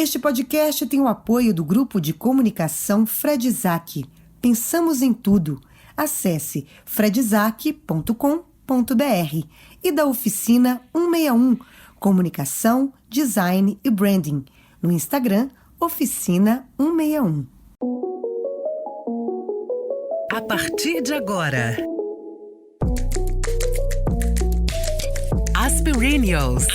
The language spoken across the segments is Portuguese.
Este podcast tem o apoio do Grupo de Comunicação Fred Isaac. Pensamos em tudo. Acesse fredisaac.com.br e da Oficina 161, Comunicação, Design e Branding. No Instagram, Oficina 161. A partir de agora, Aspirinios.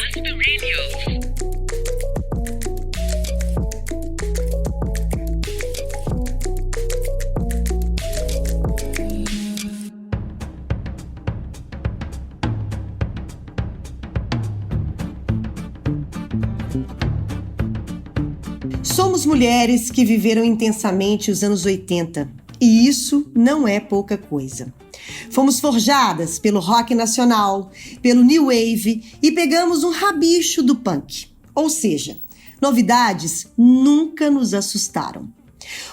Somos mulheres que viveram intensamente os anos 80, e isso não é pouca coisa. Fomos forjadas pelo rock nacional, pelo new wave e pegamos um rabicho do punk. Ou seja, novidades nunca nos assustaram.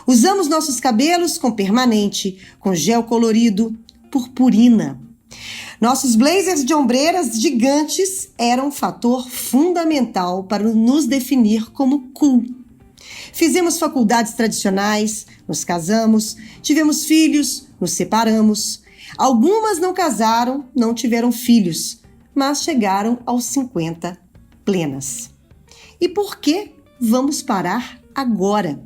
Usamos nossos cabelos com permanente, com gel colorido, purpurina. Nossos blazers de ombreiras gigantes eram um fator fundamental para nos definir como cool. Fizemos faculdades tradicionais, nos casamos, tivemos filhos, nos separamos. Algumas não casaram, não tiveram filhos, mas chegaram aos 50 plenas. E por que vamos parar agora?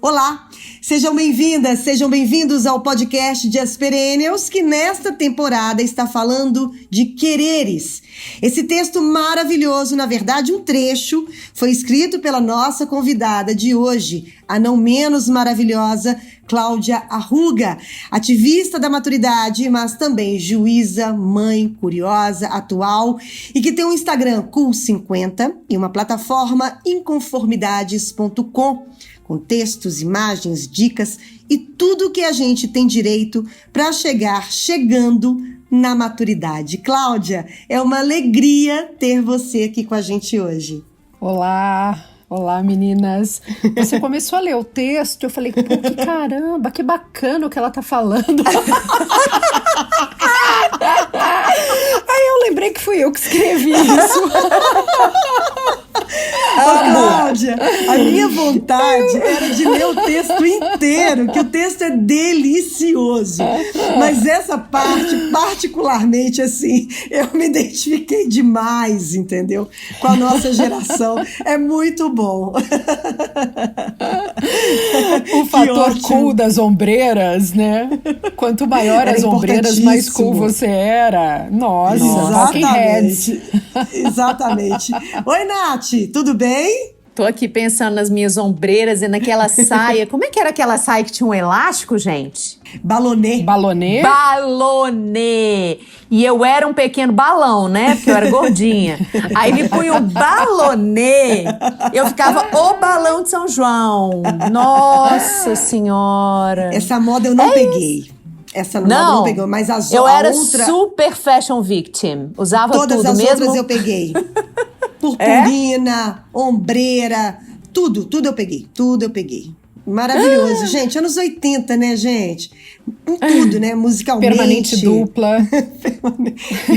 Olá, sejam bem-vindas, sejam bem-vindos ao podcast de Aspirinios, que nesta temporada está falando de quereres. Esse texto maravilhoso, na verdade um trecho, foi escrito pela nossa convidada de hoje, a não menos maravilhosa Cláudia Arruga, ativista da maturidade, mas também juíza, mãe, curiosa, atual e que tem um Instagram Cool50 e uma plataforma inconformidades.com, com textos, imagens, dicas e tudo que a gente tem direito para chegando na maturidade. Cláudia, é uma alegria ter você aqui com a gente hoje. Olá meninas. Você começou a ler o texto, eu falei, pô, que caramba, que bacana o que ela tá falando. Aí eu lembrei que fui eu que escrevi isso. Cláudia, a minha vontade era de ler o texto inteiro, que o texto é delicioso. Mas essa parte, particularmente, assim, eu me identifiquei demais, entendeu? Com a nossa geração. É muito bom. O fator cool das ombreiras, né? Quanto maior as ombreiras, mais cool você era. Nossa, exatamente. Exatamente. Oi, Nath, tudo bem? Tô aqui pensando nas minhas ombreiras e naquela saia. Como é que era aquela saia que tinha um elástico, gente? Balonê. Balonê? Balonê. E eu era um pequeno balão, né? Porque eu era gordinha. Aí me punha um balonê. Eu ficava o balão de São João. Nossa Senhora. Essa moda eu não peguei. Essa moda eu não peguei, mas as outras... Eu era super fashion victim. Usava todas tudo as mesmo. Outras eu peguei. Purpurina, ombreira, tudo eu peguei. Maravilhoso, gente. Anos 80, né, gente? Em tudo, né? Musicalmente. Permanente dupla.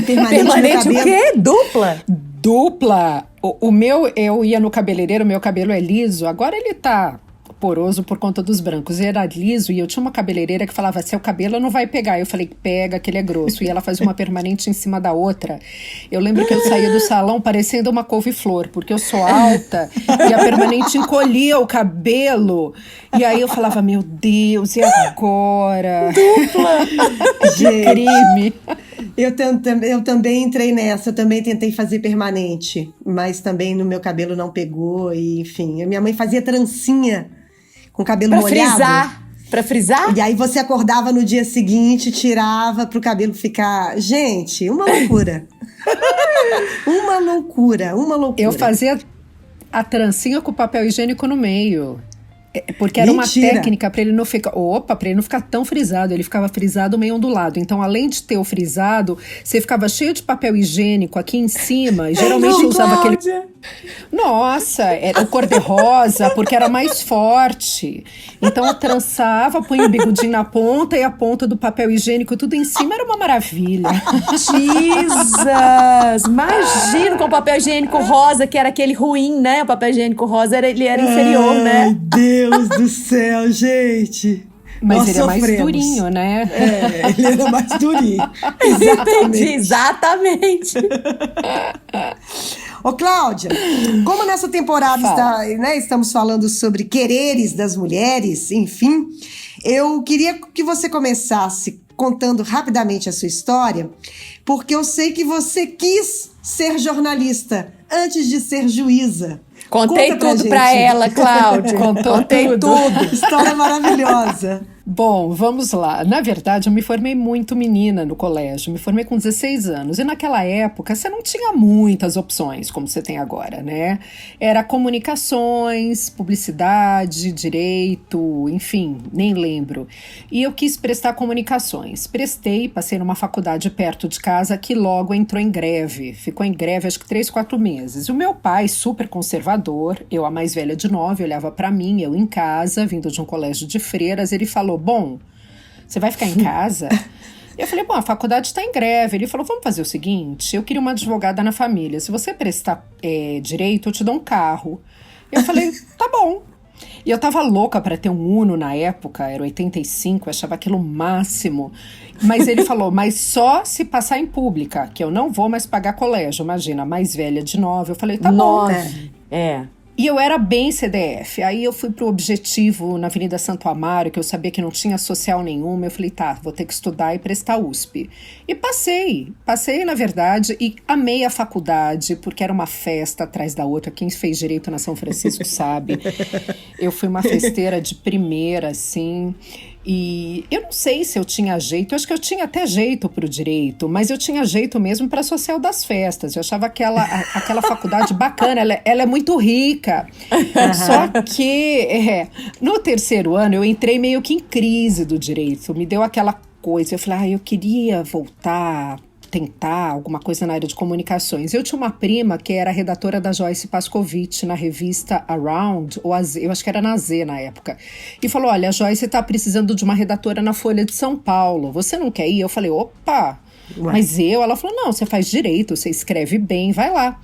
Permanente o quê? Dupla? Dupla. O meu, eu ia no cabeleireiro, meu cabelo é liso. Agora ele tá poroso por conta dos brancos. Ele era liso e eu tinha uma cabeleireira que falava, seu cabelo não vai pegar. Eu falei, pega, que ele é grosso. E ela fazia uma permanente em cima da outra. Eu lembro que eu saía do salão parecendo uma couve-flor, porque eu sou alta e a permanente encolhia o cabelo. E aí eu falava, meu Deus, e agora? Dupla! De crime. Eu também entrei nessa, eu também tentei fazer permanente, mas também no meu cabelo não pegou, e enfim. A minha mãe fazia trancinha com cabelo molhado. Pra frisar? E aí você acordava no dia seguinte, tirava pro cabelo ficar... Gente, uma loucura. Uma loucura. Eu fazia a trancinha com papel higiênico no meio. Porque era Mentira. uma técnica para ele não ficar. Opa, para ele não ficar tão frisado. Ele ficava frisado meio ondulado. Então, além de ter o frisado, você ficava cheio de papel higiênico aqui em cima. E geralmente eu usava aquele. Nossa, era o cor-de-rosa, porque era mais forte. Então eu trançava, punha o bigodinho na ponta e a ponta do papel higiênico tudo em cima, era uma maravilha. Jesus! Imagina com o papel higiênico rosa, que era aquele ruim, né? O papel higiênico rosa, ele era inferior, Ai, né? Deus do céu, gente. Mas Nós ele é mais sofremos. durinho, né? Ele era mais durinho. Entendi, exatamente. Ô, Cláudia, como nessa temporada estamos falando sobre quereres das mulheres, enfim, eu queria que você começasse contando rapidamente a sua história, porque eu sei que você quis ser jornalista antes de ser juíza. Contei tudo pra ela, Cláudia. Contei tudo. História maravilhosa. Bom, vamos lá. Na verdade, eu me formei muito menina no colégio. Me formei com 16 anos. E naquela época, você não tinha muitas opções, como você tem agora, né? Era comunicações, publicidade, direito, enfim, nem lembro. E eu quis prestar comunicações. Prestei, passei numa faculdade perto de casa que logo entrou em greve. Ficou em greve, acho que 3, 4 meses. E o meu pai, super conservador, eu a mais velha de 9, olhava pra mim, eu em casa, vindo de um colégio de freiras, ele falou: bom, você vai ficar em casa? Eu falei, bom, a faculdade está em greve. Ele falou, vamos fazer o seguinte, eu queria uma advogada na família. Se você prestar direito, eu te dou um carro. Eu falei, tá bom. E eu tava louca para ter um Uno na época, era 85, eu achava aquilo o máximo. Mas ele falou, mas só se passar em pública, que eu não vou mais pagar colégio. Imagina, a mais velha de 9. Eu falei, tá bom. E eu era bem CDF. Aí eu fui pro Objetivo na Avenida Santo Amaro, que eu sabia que não tinha social nenhuma. Eu falei, tá, vou ter que estudar e prestar USP. E passei, na verdade, e amei a faculdade, porque era uma festa atrás da outra. Quem fez direito na São Francisco sabe. Eu fui uma festeira de primeira, assim. E eu não sei se eu tinha jeito, eu acho que eu tinha até jeito pro direito, mas eu tinha jeito mesmo pra social das festas. Eu achava aquela faculdade bacana, ela é muito rica. Só que no terceiro ano eu entrei meio que em crise do direito, me deu aquela coisa, eu falei, eu queria voltar, tentar alguma coisa na área de comunicações. Eu tinha uma prima que era redatora da Joyce Pascovitch na revista Around, ou eu acho que era na Z na época, e falou, olha, a Joyce tá precisando de uma redatora na Folha de São Paulo, você não quer ir? Eu falei, opa, mas ela falou, não, você faz direito, você escreve bem, vai lá.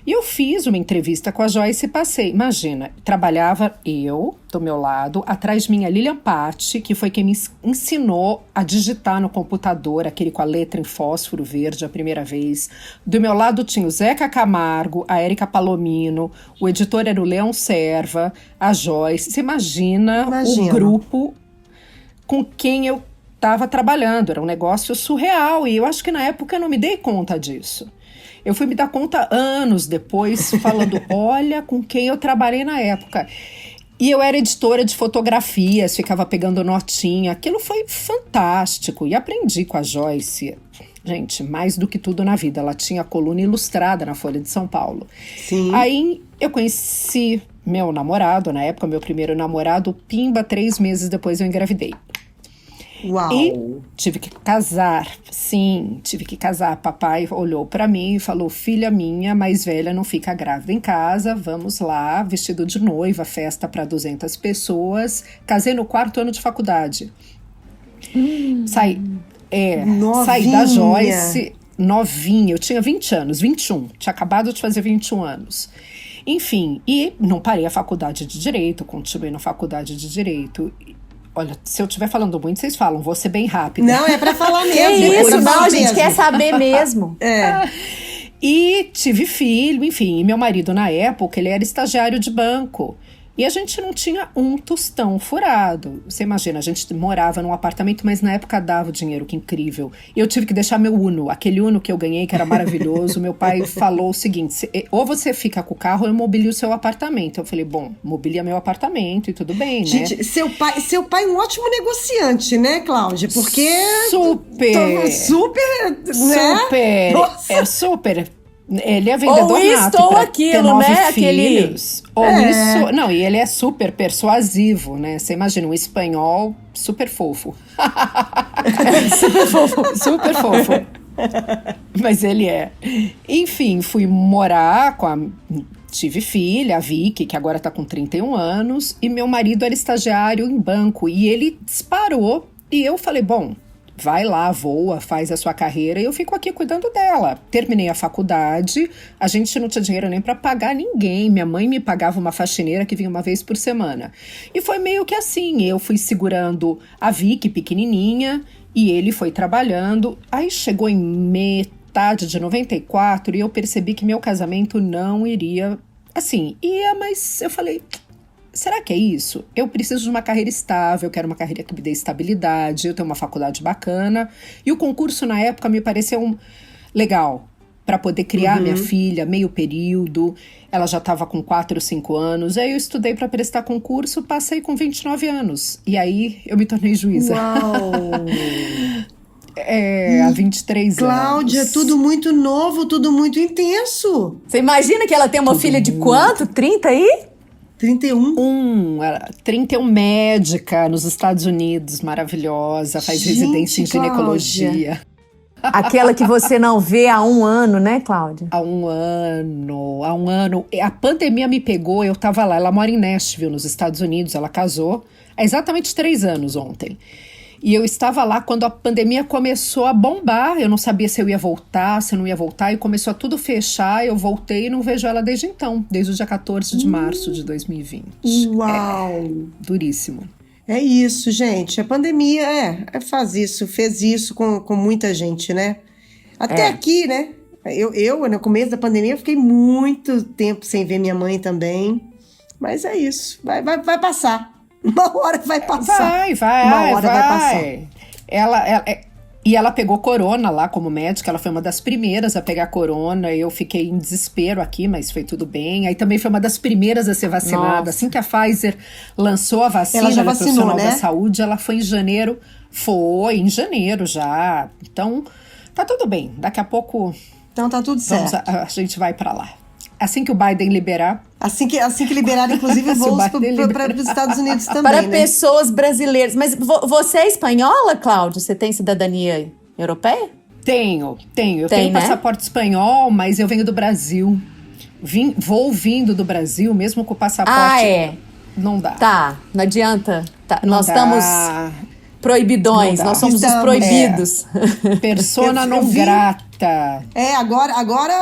E eu fiz uma entrevista com a Joyce e passei. Imagina, trabalhava eu, do meu lado, atrás de mim a Lilian Patti, que foi quem me ensinou a digitar no computador, aquele com a letra em fósforo verde a primeira vez. Do meu lado tinha o Zeca Camargo, a Érica Palomino, o editor era o Leão Serva, a Joyce. Você imagina o grupo com quem eu estava trabalhando. Era um negócio surreal e eu acho que na época eu não me dei conta disso. Eu fui me dar conta anos depois, falando, olha com quem eu trabalhei na época. E eu era editora de fotografias, ficava pegando notinha. Aquilo foi fantástico. E aprendi com a Joyce. Gente, mais do que tudo na vida. Ela tinha coluna ilustrada na Folha de São Paulo. Sim. Aí eu conheci meu namorado, na época, meu primeiro namorado, pimba, 3 meses depois eu engravidei. Uau. E tive que casar, sim, tive que casar. Papai olhou pra mim e falou, filha minha, mais velha, não fica grávida em casa, vamos lá, vestido de noiva, festa para 200 pessoas. Casei no 4º ano de faculdade. Saí da Joyce, novinha, eu tinha 20 anos, 21, tinha acabado de fazer 21 anos. Enfim, e não parei a faculdade de Direito, continuei na faculdade de Direito. Olha, se eu estiver falando muito, vocês falam, vou ser bem rápido. Não, é pra falar mesmo. Que isso, não, a gente quer saber mesmo. E tive filho, enfim. E meu marido, na época, ele era estagiário de banco. E a gente não tinha um tostão furado. Você imagina, a gente morava num apartamento, mas na época dava o dinheiro, que incrível. E eu tive que deixar meu Uno, aquele Uno que eu ganhei, que era maravilhoso. Meu pai falou o seguinte, ou você fica com o carro ou eu mobilio o seu apartamento. Eu falei, bom, mobilia meu apartamento e tudo bem, né? Gente, seu pai é um ótimo negociante, né, Cláudia? Porque... Super! Super, né? Super! Nossa. É super... Ele é vendedor Ou isso nato, ou pra aquilo, ter 9 né? filhos. Ou isso... Não, e ele é super persuasivo, né? Você imagina, um espanhol super fofo. Super fofo. Super fofo. Mas ele é. Enfim, fui morar com a... Tive filha, a Vicky, que agora tá com 31 anos. E meu marido era estagiário em banco. E ele disparou. E eu falei, bom... Vai lá, voa, faz a sua carreira e eu fico aqui cuidando dela. Terminei a faculdade, a gente não tinha dinheiro nem para pagar ninguém. Minha mãe me pagava uma faxineira que vinha uma vez por semana. E foi meio que assim, eu fui segurando a Vicky pequenininha e ele foi trabalhando. Aí chegou em metade de 94 e eu percebi que meu casamento não iria... Assim, ia, mas eu falei... Será que é isso? Eu preciso de uma carreira estável, eu quero uma carreira que me dê estabilidade, eu tenho uma faculdade bacana. E o concurso, na época, me pareceu legal para poder criar minha filha, meio período. Ela já estava com 4 ou 5 anos. Aí eu estudei para prestar concurso, passei com 29 anos. E aí eu me tornei juíza. Uau! Há 23 Cláudia, anos. tudo muito novo, tudo muito intenso. Você imagina que ela tem uma filha de quanto? 30 aí? 31. Ela 31 médica nos Estados Unidos, maravilhosa, faz Gente, residência em ginecologia. Aquela que você não vê há 1 ano, né, Cláudia? Há um ano. A pandemia me pegou, eu tava lá. Ela mora em Nashville, nos Estados Unidos, ela casou há exatamente 3 anos ontem. E eu estava lá quando a pandemia começou a bombar. Eu não sabia se eu ia voltar, se eu não ia voltar. E começou a tudo fechar. Eu voltei e não vejo ela desde então. Desde o dia 14 de março de 2020. Uau! Duríssimo. É isso, gente. A pandemia fez isso com muita gente, né? Até aqui, né? Eu, no começo da pandemia, eu fiquei muito tempo sem ver minha mãe também. Mas é isso. Vai passar. Uma hora vai passar. Uma hora vai passar. Ela pegou corona lá como médica, ela foi uma das primeiras a pegar corona. Eu fiquei em desespero aqui, mas foi tudo bem. Aí também foi uma das primeiras a ser vacinada. Nossa. Assim que a Pfizer lançou a vacina, Ela já ela é vacinou, profissional né? da saúde, ela foi em janeiro. Foi em janeiro já. Então, tá tudo bem. Daqui a pouco Então tá tudo certo. a gente vai pra lá. Assim que o Biden liberar. Assim que liberar, inclusive, Se o voos Biden para os Estados Unidos também, Para né? pessoas brasileiras. Mas você é espanhola, Cláudia? Você tem cidadania europeia? Tenho. Eu Tem, tenho né? passaporte espanhol, mas eu venho do Brasil. Vou vindo do Brasil, mesmo com o passaporte. Não dá. Tá, não adianta. Tá, Não nós dá. estamos proibidões, Não dá. nós somos os Estamos, proibidos. Persona Eu non vi- grata. Agora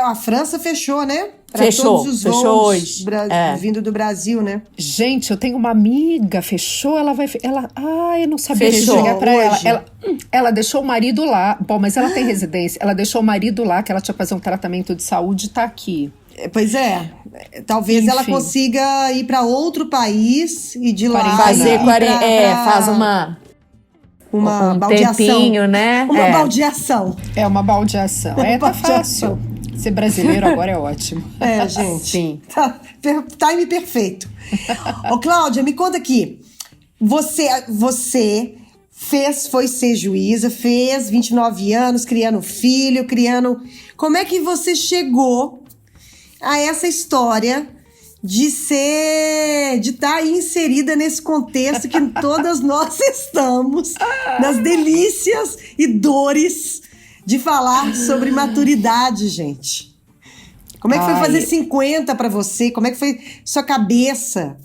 a França fechou, né? Pra Fechou, todos os fechou voos hoje. É. vindo do Brasil, né? Gente, eu tenho uma amiga, fechou, eu não sabia Fechou chegar pra hoje. ela deixou o marido lá, bom, mas ela tem residência, ela deixou o marido lá, que ela tinha que fazer um tratamento de saúde, tá aqui. Pois é. Talvez ela Enfim. consiga ir para outro país e de lá Quarentena. Faz uma uma um baldeação. tempinho, né? Uma É. baldeação. É uma baldeação. Tá baldeação. fácil. Ser brasileiro agora é ótimo. É, gente. Sim. Tá, time perfeito. Ô, Cláudia, me conta aqui. Você foi ser juíza, fez 29 anos, criando filho, Como é que você chegou a essa história de estar aí inserida nesse contexto que todas nós estamos, nas delícias e dores de falar sobre maturidade, gente? Como é que foi fazer 50 pra você? Como é que foi sua cabeça?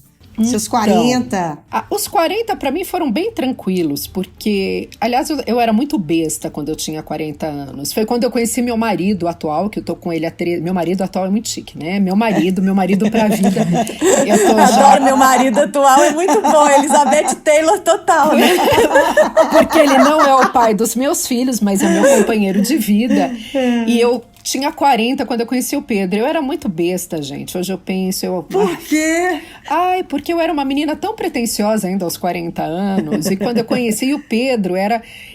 Seus 40? Os 40 pra mim foram bem tranquilos, porque, aliás, eu era muito besta quando eu tinha 40 anos. Foi quando eu conheci meu marido atual, que eu tô com ele há 13... Meu marido atual é muito chique, né? Meu marido pra vida. Adoro meu marido atual, é muito bom. Elizabeth Taylor total, né? Porque ele não é o pai dos meus filhos, mas é meu companheiro de vida. E eu tinha 40 quando eu conheci o Pedro. Eu era muito besta, gente. Hoje eu penso... Por quê? Porque eu era uma menina tão pretensiosa ainda aos 40 anos. E quando eu conheci o Pedro,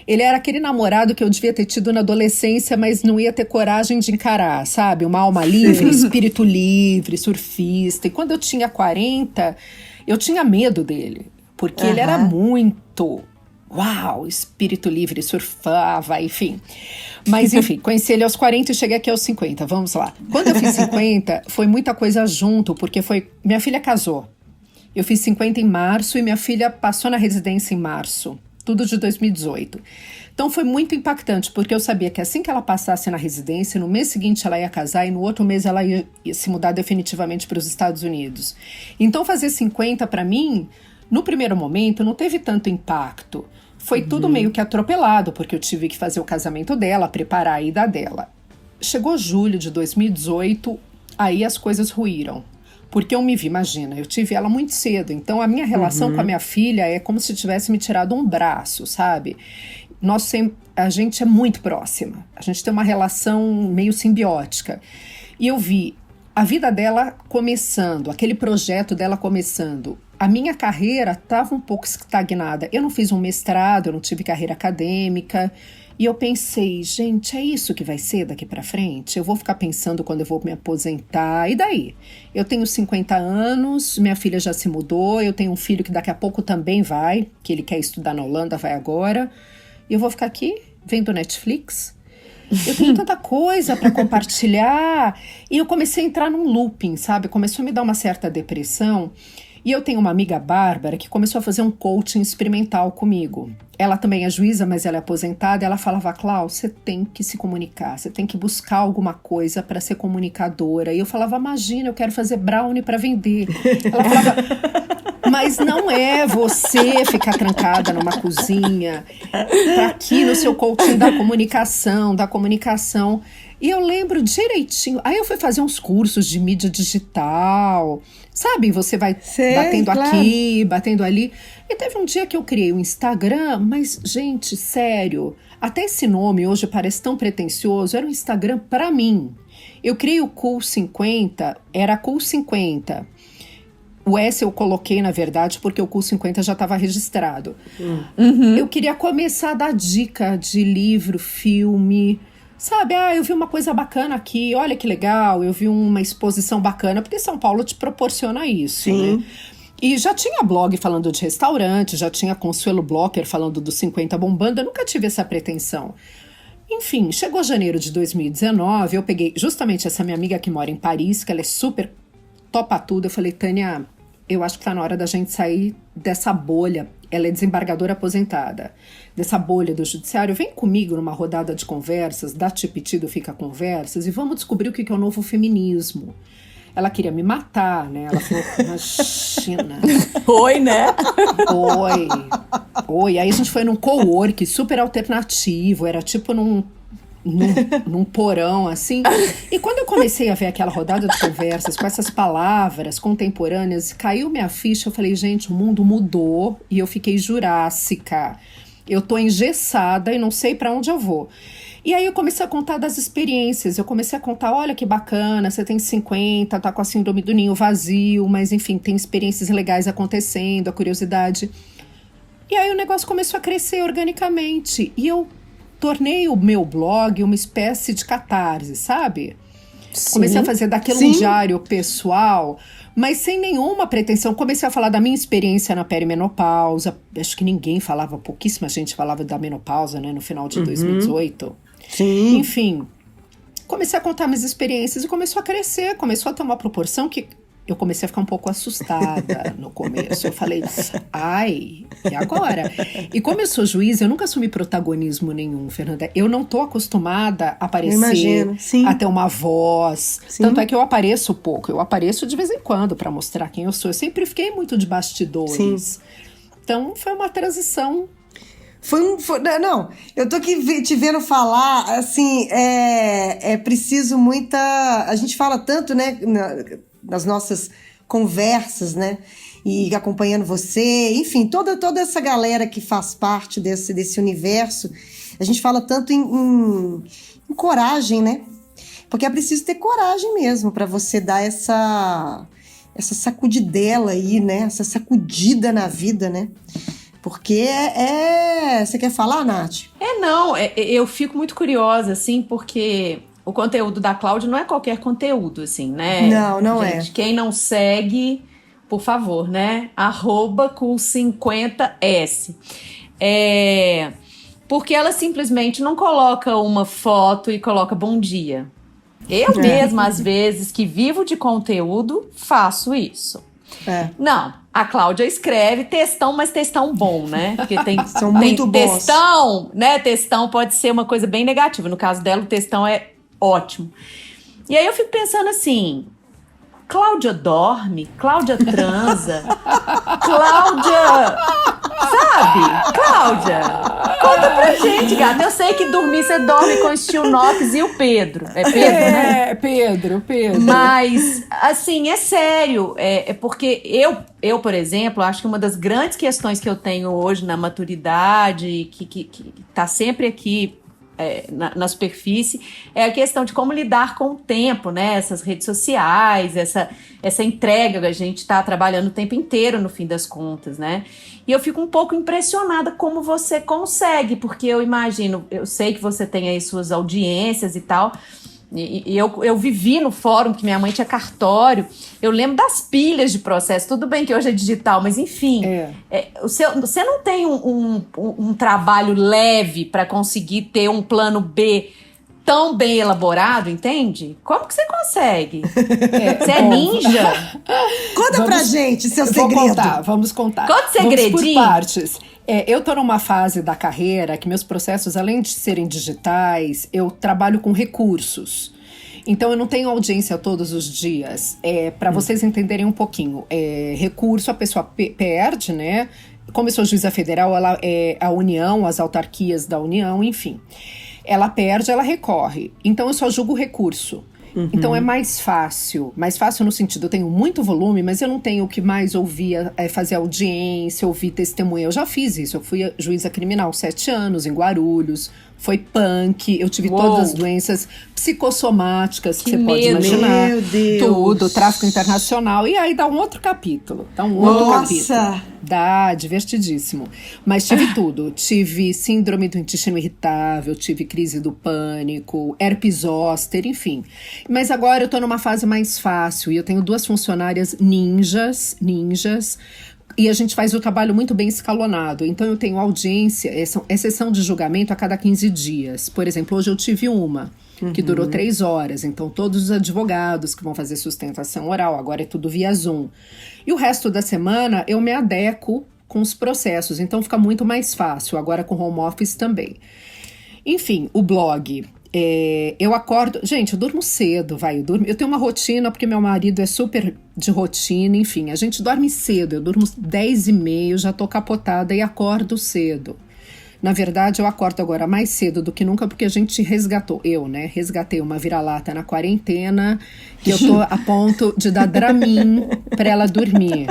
ele era aquele namorado que eu devia ter tido na adolescência, mas não ia ter coragem de encarar, sabe? Uma alma livre, espírito livre, surfista. E quando eu tinha 40, eu tinha medo dele. Porque ele era muito uau, espírito livre, surfava, enfim. Mas, enfim, conheci ele aos 40 e cheguei aqui aos 50, vamos lá. Quando eu fiz 50, foi muita coisa junto, porque minha filha casou. Eu fiz 50 em março e minha filha passou na residência em março, tudo de 2018. Então foi muito impactante, porque eu sabia que assim que ela passasse na residência, no mês seguinte ela ia casar e no outro mês ela ia se mudar definitivamente para os Estados Unidos. Então fazer 50 para mim, no primeiro momento, não teve tanto impacto. Foi tudo meio que atropelado, porque eu tive que fazer o casamento dela, preparar a ida dela. Chegou julho de 2018, aí as coisas ruíram. Porque eu me vi, imagina, eu tive ela muito cedo, então a minha relação com a minha filha é como se tivesse me tirado um braço, sabe? A gente é muito próxima, a gente tem uma relação meio simbiótica. E eu vi a vida dela começando, aquele projeto dela começando. A minha carreira estava um pouco estagnada. Eu não fiz um mestrado, eu não tive carreira acadêmica. E eu pensei, gente, é isso que vai ser daqui para frente? Eu vou ficar pensando quando eu vou me aposentar, e daí? Eu tenho 50 anos, minha filha já se mudou, eu tenho um filho que daqui a pouco também vai, que ele quer estudar na Holanda, vai agora. E eu vou ficar aqui vendo Netflix? Eu tenho tanta coisa para compartilhar. E eu comecei a entrar num looping, sabe? Começou a me dar uma certa depressão. E eu tenho uma amiga, Bárbara, que começou a fazer um coaching experimental comigo. Ela também é juíza, mas ela é aposentada. Ela falava, Clau, você tem que se comunicar, você tem que buscar alguma coisa para ser comunicadora. E eu falava, imagina, eu quero fazer brownie para vender. Ela falava, mas não é você ficar trancada numa cozinha, tá aqui no seu coaching da comunicação. E eu lembro direitinho. Aí eu fui fazer uns cursos de mídia digital. Sabe, você vai batendo aqui, batendo ali. E teve um dia que eu criei um Instagram, mas, gente, sério, até esse nome hoje parece tão pretensioso, era um Instagram pra mim. Eu criei o Cool 50, era Cool 50. O S eu coloquei, na verdade, porque o Cool 50 já estava registrado. Eu queria começar a dar dica de livro, filme... Sabe, eu vi uma coisa bacana aqui, olha que legal, eu vi uma exposição bacana, porque São Paulo te proporciona isso, Sim. né? E já tinha blog falando de restaurante, já tinha Consuelo Blocker falando dos 50 bombando, eu nunca tive essa pretensão. Enfim, chegou janeiro de 2019, eu peguei justamente essa minha amiga que mora em Paris, que ela é super topa tudo, eu falei, Tânia, eu acho que tá na hora da gente sair dessa bolha. Ela é desembargadora aposentada, dessa bolha do judiciário. Vem comigo numa rodada de conversas, dá Tipitido Fica Conversas, e vamos descobrir o que é o novo feminismo. Ela queria me matar, né? Ela falou, imagina. Oi, né? Oi. Aí a gente foi num cowork super alternativo, era tipo num porão, assim. E quando eu comecei a ver aquela rodada de conversas com essas palavras contemporâneas, caiu minha ficha, eu falei, gente, o mundo mudou e eu fiquei jurássica. Eu tô engessada e não sei pra onde eu vou. E aí eu comecei a contar das experiências, eu comecei a contar, olha que bacana, você tem 50, tá com a síndrome do ninho vazio, mas enfim, tem experiências legais acontecendo, a curiosidade. E aí o negócio começou a crescer organicamente, e eu tornei o meu blog uma espécie de catarse, sabe? Sim. Comecei a fazer daquilo um diário pessoal, mas sem nenhuma pretensão. Comecei a falar da minha experiência na perimenopausa. Acho que ninguém falava, pouquíssima gente falava da menopausa, né? No final de 2018. Sim. Enfim, comecei a contar minhas experiências e começou a crescer, começou a ter uma proporção que eu comecei a ficar um pouco assustada no começo. Eu falei, ai, e agora? E como eu sou juiz, eu nunca assumi protagonismo nenhum, Fernanda. Eu não tô acostumada a aparecer, a ter uma voz. Sim. Tanto é que eu apareço pouco. Eu apareço de vez em quando para mostrar quem eu sou. Eu sempre fiquei muito de bastidores. Sim. Então, foi uma transição. Não, eu tô aqui te vendo falar, assim, é preciso muita... A gente fala tanto, né, nas nossas conversas, né, e acompanhando você, enfim, toda essa galera que faz parte desse universo, a gente fala tanto em coragem, né, porque é preciso ter coragem mesmo para você dar essa sacudidela aí, né, essa sacudida na vida, né. Porque Você quer falar, Nath? Eu fico muito curiosa, assim, porque o conteúdo da Cláudia não é qualquer conteúdo, assim, né? Não gente, é. Quem não segue, por favor, né? @cool50s. Porque ela simplesmente não coloca uma foto e coloca bom dia. Eu mesma, às vezes, que vivo de conteúdo, faço isso. Não, a Cláudia escreve textão, mas textão bom, né? Porque São muito bons. Textão, né? Textão pode ser uma coisa bem negativa. No caso dela, o textão é ótimo. E aí eu fico pensando assim... Cláudia dorme, Cláudia transa, Cláudia... Sabe? Cláudia, conta pra gente, gata. Eu sei que dormir, você dorme com o Steel Knox e o Pedro. É Pedro, né? É, Pedro. Mas, assim, é sério. É porque eu, por exemplo, acho que uma das grandes questões que eu tenho hoje na maturidade, que tá sempre aqui na superfície, é a questão de como lidar com o tempo, né? Essas redes sociais, essa entrega que a gente está trabalhando o tempo inteiro, no fim das contas, né? E eu fico um pouco impressionada como você consegue, porque eu sei que você tem aí suas audiências e tal, e eu vivi no fórum, que minha mãe tinha cartório, eu lembro das pilhas de processo, tudo bem que hoje é digital, mas enfim, você não tem um trabalho leve para conseguir ter um plano B tão bem elaborado, entende? Como que você consegue? Você é ninja? Conta pra gente seu segredo. Vamos contar. Conta o segredinho. Vamos por partes. Eu tô numa fase da carreira que meus processos, além de serem digitais, eu trabalho com recursos. Então, eu não tenho audiência todos os dias. Para vocês entenderem um pouquinho. Recurso, a pessoa perde, né? Como eu sou juíza federal, ela é a União, as autarquias da União, enfim. Ela perde, ela recorre. Então, eu só julgo o recurso. Então, é mais fácil. Mais fácil no sentido, eu tenho muito volume, mas eu não tenho o que mais ouvir, fazer audiência, ouvir testemunha. Eu já fiz isso. Eu fui juíza criminal 7 anos, em Guarulhos. Foi punk, eu tive todas as doenças psicossomáticas que você pode imaginar. Meu Deus. Tudo, tráfico internacional. E aí dá um outro capítulo. Capítulo. Dá, divertidíssimo. Mas tive tudo. Tive síndrome do intestino irritável, tive crise do pânico, herpes zoster, enfim. Mas agora eu tô numa fase mais fácil e eu tenho 2 funcionárias ninjas, e a gente faz o trabalho muito bem escalonado. Então eu tenho audiência, sessão de julgamento a cada 15 dias. Por exemplo, hoje eu tive uma que durou 3 horas. Então todos os advogados que vão fazer sustentação oral, agora é tudo via Zoom. E o resto da semana eu me adequo com os processos. Então fica muito mais fácil, agora com home office também. Enfim, o blog... eu acordo... Gente, eu durmo cedo, eu tenho uma rotina, porque meu marido é super de rotina, enfim. A gente dorme cedo, eu durmo 10h30, já tô capotada e acordo cedo. Na verdade, eu acordo agora mais cedo do que nunca, porque a gente resgatei uma vira-lata na quarentena, que eu tô a ponto de dar Dramin pra ela dormir.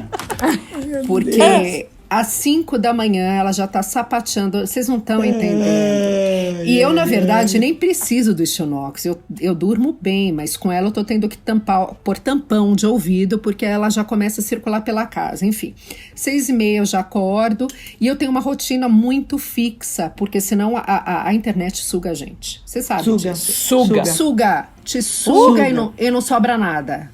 Porque... Às 5 da manhã, ela já tá sapateando. Vocês não estão entendendo. E eu, na verdade, nem preciso do Ixonox. Eu durmo bem, mas com ela eu tô tendo que pôr tampão de ouvido, porque ela já começa a circular pela casa. Enfim, 6h30 eu já acordo. E eu tenho uma rotina muito fixa, porque senão a internet suga a gente. Você sabe disso. Te suga. E não sobra nada.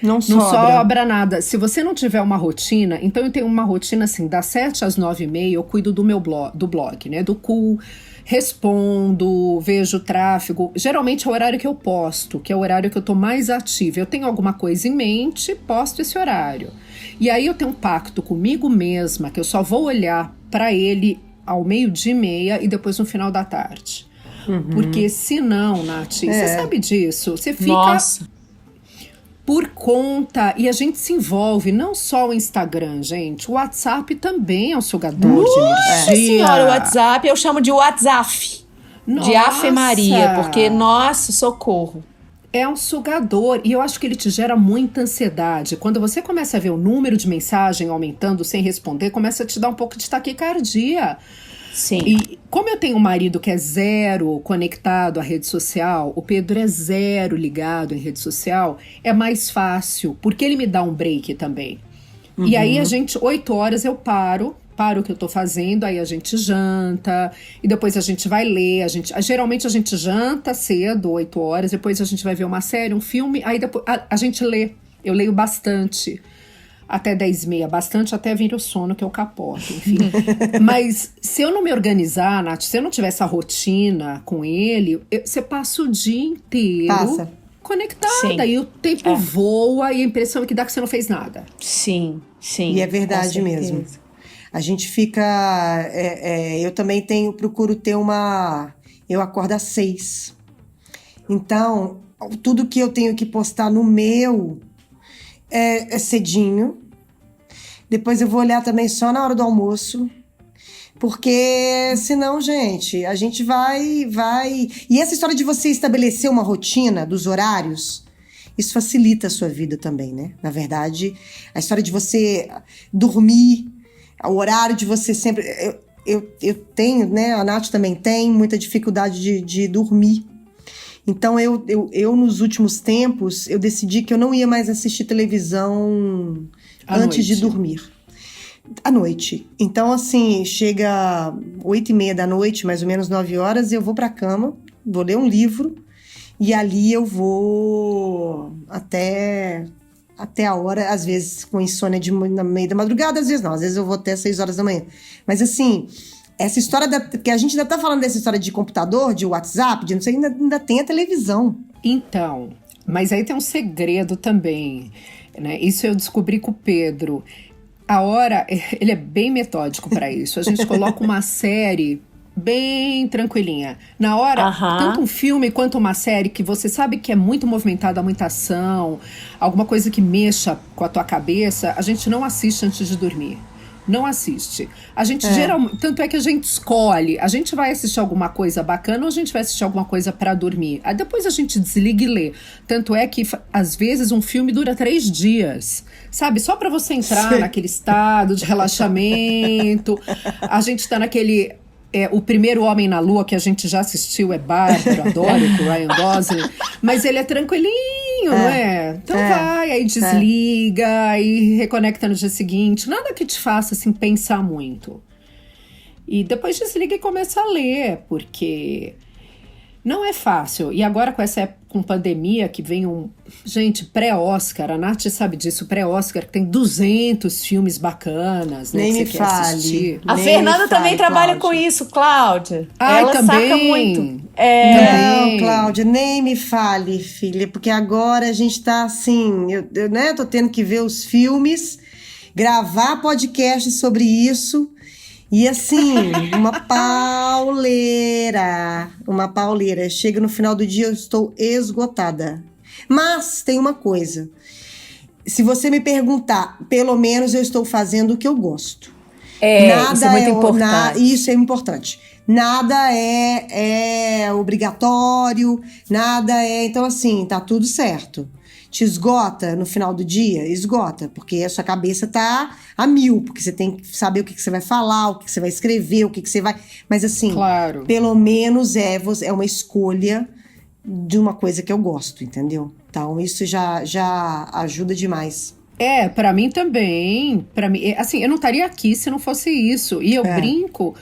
Não sobra nada. Se você não tiver uma rotina... Então eu tenho uma rotina assim, das 7 às 9h30 eu cuido do meu blog, né? Do Cool, respondo, vejo tráfego. Geralmente é o horário que eu posto, que é o horário que eu tô mais ativa. Eu tenho alguma coisa em mente, posto esse horário. E aí eu tenho um pacto comigo mesma, que eu só vou olhar para ele ao 12h30 e depois no final da tarde. Porque senão, Nath, você sabe disso, você fica... Nossa. Por conta, e a gente se envolve, não só o Instagram, gente, o WhatsApp também é um sugador de energia. Senhora, o WhatsApp eu chamo de WhatsApp, de Ave Maria, porque, nossa, socorro. É um sugador, e eu acho que ele te gera muita ansiedade. Quando você começa a ver o número de mensagem aumentando sem responder, começa a te dar um pouco de taquicardia. Sim. E como eu tenho um marido que é 0 conectado à rede social, o Pedro é 0 ligado em rede social, é mais fácil, porque ele me dá um break também. E aí 8 horas eu paro o que eu tô fazendo, aí a gente janta, e depois a gente vai ler, geralmente a gente janta cedo, 8 horas, depois a gente vai ver uma série, um filme, aí depois a gente lê, eu leio bastante. até 10h30, bastante até vir o sono que eu capoto, enfim. Mas se eu não me organizar, Nath, se eu não tiver essa rotina com ele, você passa o dia inteiro conectada. Sim. E o tempo voa e a impressão é que dá que você não fez nada. Sim, sim. E é verdade mesmo. A gente fica... eu também procuro ter eu acordo às 6. Então, tudo que eu tenho que postar no meu é cedinho. Depois eu vou olhar também só na hora do almoço. Porque senão, gente, a gente vai... E essa história de você estabelecer uma rotina dos horários, isso facilita a sua vida também, né? Na verdade, a história de você dormir, o horário de você sempre... Eu tenho, né? A Nath também tem muita dificuldade de dormir. Então, eu nos últimos tempos, eu decidi que eu não ia mais assistir televisão antes de dormir. À noite. Então, assim, chega 8h30 da noite, mais ou menos 9 horas, eu vou pra cama, vou ler um livro, e ali eu vou até a hora, às vezes com insônia no meio da madrugada, às vezes não, às vezes eu vou até 6 horas da manhã. Mas, assim... Essa história, que a gente ainda tá falando dessa história de computador, de WhatsApp, de não sei, ainda tem a televisão. Então, mas aí tem um segredo também, né? Isso eu descobri com o Pedro. A hora, ele é bem metódico para isso. A gente coloca uma série bem tranquilinha. Na hora, tanto um filme quanto uma série que você sabe que é muito movimentada, muita ação, alguma coisa que mexa com a tua cabeça, a gente não assiste antes de dormir. Não assiste. A gente geralmente... Tanto é que a gente escolhe. A gente vai assistir alguma coisa bacana ou a gente vai assistir alguma coisa pra dormir. Aí depois a gente desliga e lê. Tanto é que, às vezes, um filme dura 3 dias. Sabe? Só pra você entrar naquele estado de relaxamento. A gente tá naquele... O Primeiro Homem na Lua, que a gente já assistiu, é bárbaro, adoro, com o Ryan Gosling. Mas ele é tranquilinho, não é? Então vai, aí desliga, aí reconecta no dia seguinte. Nada que te faça, assim, pensar muito. E depois desliga e começa a ler, porque não é fácil. E agora com essa época, com pandemia, que vem gente, pré-Oscar, a Nath sabe disso, pré-Oscar, que tem 200 filmes bacanas, né? Nem que me você fale. quer assistir. A Fernanda também trabalha com isso, Cláudia. Ela também. saca muito. Não, Cláudia, nem me fale, filha, porque agora a gente tá assim, eu né, tô tendo que ver os filmes, gravar podcast sobre isso. E assim, uma pauleira. Chega no final do dia, eu estou esgotada. Mas tem uma coisa. Se você me perguntar, pelo menos eu estou fazendo o que eu gosto. Isso é muito importante. Isso é importante. Nada é obrigatório, Então, assim, tá tudo certo. Te esgota no final do dia? Esgota, porque a sua cabeça tá a 1000, porque você tem que saber o que você vai falar, o que você vai escrever, o que você vai... Mas assim, pelo menos é uma escolha de uma coisa que eu gosto, entendeu? Então isso já ajuda demais. Pra mim também. Pra mim, assim, eu não estaria aqui se não fosse isso. E eu brinco...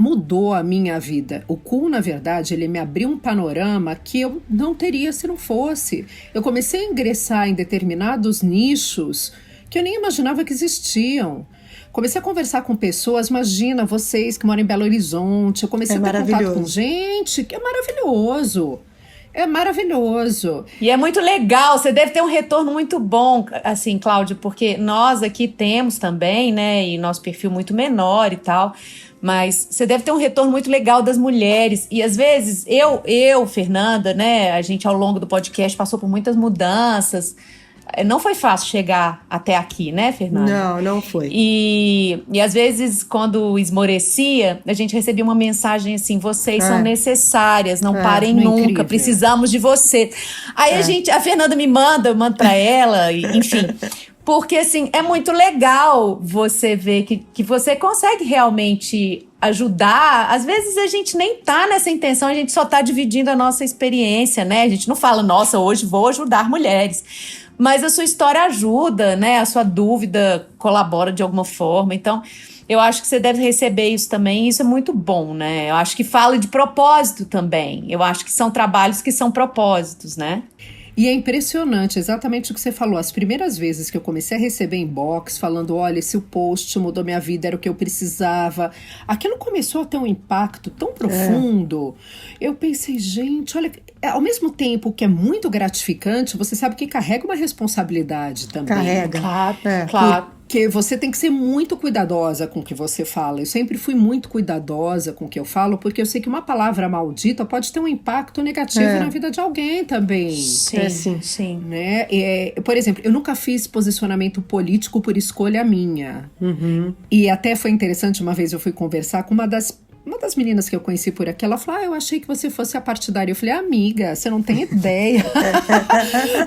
Mudou a minha vida. O Cool, na verdade, ele me abriu um panorama que eu não teria se não fosse. Eu comecei a ingressar em determinados nichos que eu nem imaginava que existiam. Comecei a conversar com pessoas, imagina, vocês que moram em Belo Horizonte. Eu comecei a ter contato com gente que é maravilhoso. É maravilhoso. E é muito legal, você deve ter um retorno muito bom, assim, Cláudio, porque nós aqui temos também, né, e nosso perfil muito menor e tal, mas você deve ter um retorno muito legal das mulheres. E às vezes, Fernanda, né, a gente ao longo do podcast passou por muitas mudanças. Não foi fácil chegar até aqui, né, Fernanda? Não foi. E às vezes, quando esmorecia, a gente recebia uma mensagem assim: vocês são necessárias, não parem nunca, incrível. Precisamos de você. Aí a Fernanda me manda, eu mando pra ela, enfim. Porque, assim, é muito legal você ver que você consegue realmente ajudar. Às vezes a gente nem tá nessa intenção, a gente só tá dividindo a nossa experiência, né? A gente não fala, nossa, hoje vou ajudar mulheres. Mas a sua história ajuda, né? A sua dúvida colabora de alguma forma. Então, eu acho que você deve receber isso também, e isso é muito bom, né? Eu acho que fala de propósito também. Eu acho que são trabalhos que são propósitos, né? E é impressionante, exatamente o que você falou. As primeiras vezes que eu comecei a receber inbox falando, olha, esse post mudou minha vida, era o que eu precisava. Aquilo começou a ter um impacto tão profundo. Eu pensei, gente, olha, ao mesmo tempo que é muito gratificante, você sabe que carrega uma responsabilidade também. Carrega. Claro. Porque você tem que ser muito cuidadosa com o que você fala. Eu sempre fui muito cuidadosa com o que eu falo, porque eu sei que uma palavra maldita pode ter um impacto negativo na vida de alguém também. Sim. Né? Por exemplo, eu nunca fiz posicionamento político por escolha minha. E até foi interessante, uma vez eu fui conversar com uma das meninas que eu conheci por aqui, ela falou, eu achei que você fosse apartidária. Eu falei, amiga, você não tem ideia.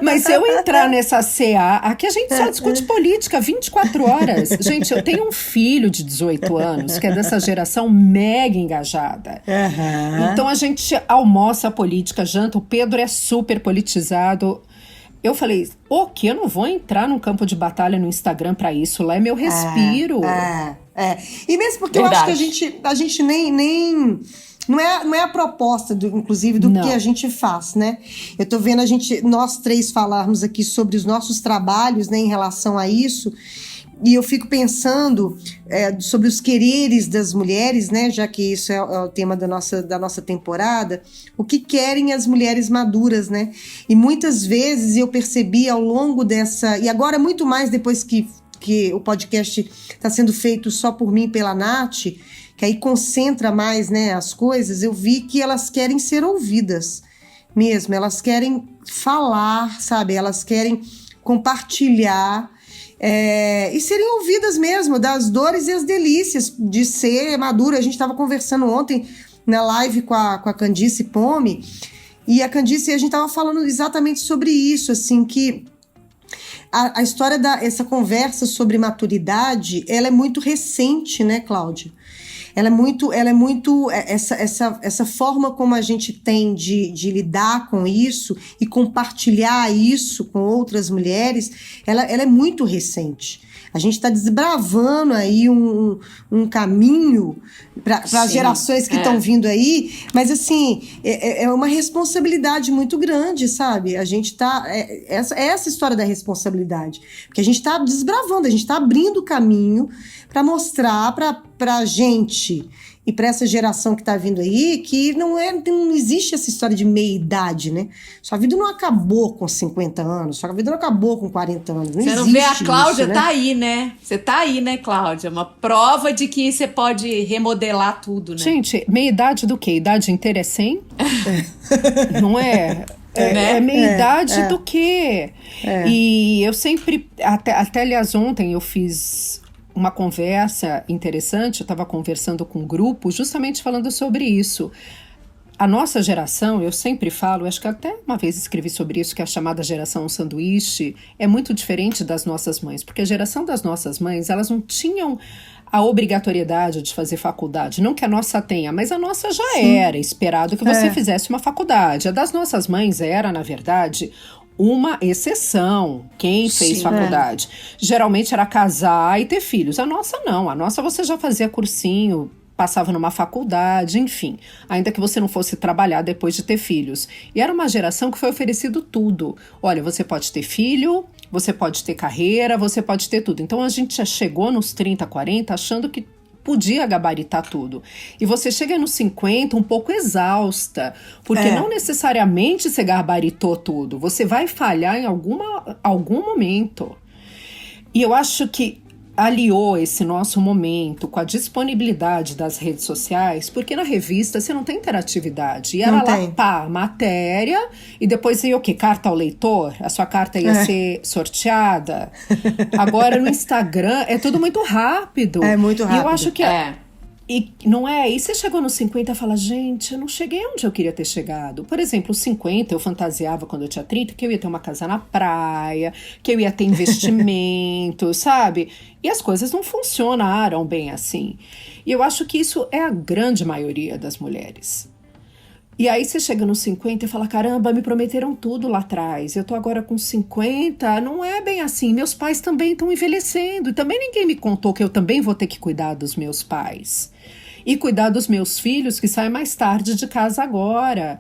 Mas se eu entrar nessa CA, aqui a gente só discute política 24 horas. Gente, eu tenho um filho de 18 anos, que é dessa geração mega engajada. Então a gente almoça a política, janta, o Pedro é super politizado. Eu falei, o quê? Eu não vou entrar num campo de batalha no Instagram pra isso, lá é meu respiro. E mesmo porque eu acho que a gente nem não é a proposta, inclusive, do que a gente faz, né? Eu tô vendo nós três falarmos aqui sobre os nossos trabalhos, né, em relação a isso, e eu fico pensando sobre os quereres das mulheres, né, já que isso é o tema da nossa temporada, o que querem as mulheres maduras, né? E muitas vezes eu percebi ao longo dessa... E agora muito mais depois que o podcast está sendo feito só por mim e pela Nath, que aí concentra mais, né, as coisas, eu vi que elas querem ser ouvidas mesmo, elas querem falar, sabe? Elas querem compartilhar e serem ouvidas mesmo, das dores e as delícias de ser madura. A gente estava conversando ontem na live com a Candice Pome, e a gente estava falando exatamente sobre isso, assim, que a história essa conversa sobre maturidade, ela é muito recente, né, Cláudia? Ela é muito essa forma como a gente tem de lidar com isso e compartilhar isso com outras mulheres, ela é muito recente. A gente está desbravando aí um caminho para as gerações que estão vindo aí, mas assim, é uma responsabilidade muito grande, sabe? A gente está... essa história da responsabilidade, porque a gente está desbravando, a gente está abrindo o caminho para mostrar para a gente e para essa geração que está vindo aí que não existe essa história de meia-idade, né? Sua vida não acabou com 50 anos, sua vida não acabou com 40 anos. Você não vê a Cláudia, né? Tá aí, né? Você tá aí, né, Cláudia? Uma prova de que você pode remodelar tudo, né? Gente, meia-idade do quê? Idade inteira é 100? Não é? Meia-idade do quê? E eu sempre... Até aliás, ontem eu fiz uma conversa interessante, eu estava conversando com um grupo justamente falando sobre isso. A nossa geração, eu sempre falo, acho que até uma vez escrevi sobre isso, que é a chamada geração sanduíche, é muito diferente das nossas mães, porque a geração das nossas mães, elas não tinham a obrigatoriedade de fazer faculdade, não que a nossa tenha, mas a nossa já era esperado que você fizesse uma faculdade. A das nossas mães era, na verdade, uma exceção, quem fez faculdade. Geralmente era casar e ter filhos. A nossa não, a nossa você já fazia cursinho, passava numa faculdade, enfim, ainda que você não fosse trabalhar depois de ter filhos. E era uma geração que foi oferecido tudo. Olha, você pode ter filho, você pode ter carreira, você pode ter tudo. Então a gente já chegou nos 30, 40 achando que podia gabaritar tudo. E você chega nos 50 um pouco exausta, porque não necessariamente você gabaritou tudo. Você vai falhar em algum momento. E eu acho que aliou esse nosso momento com a disponibilidade das redes sociais, porque na revista você não tem interatividade. E era lá, pá, matéria, e depois ia o quê? Carta ao leitor? A sua carta ia ser sorteada? Agora no Instagram é tudo muito rápido. É muito rápido. E eu acho que e não é? E você chegou nos 50 e fala, gente, eu não cheguei onde eu queria ter chegado. Por exemplo, os 50 eu fantasiava quando eu tinha 30 que eu ia ter uma casa na praia, que eu ia ter investimento, sabe? E as coisas não funcionaram bem assim. E eu acho que isso é a grande maioria das mulheres. E aí você chega nos 50 e fala, caramba, me prometeram tudo lá atrás. Eu tô agora com 50, não é bem assim. Meus pais também estão envelhecendo. E também ninguém me contou que eu também vou ter que cuidar dos meus pais. E cuidar dos meus filhos que saem mais tarde de casa agora.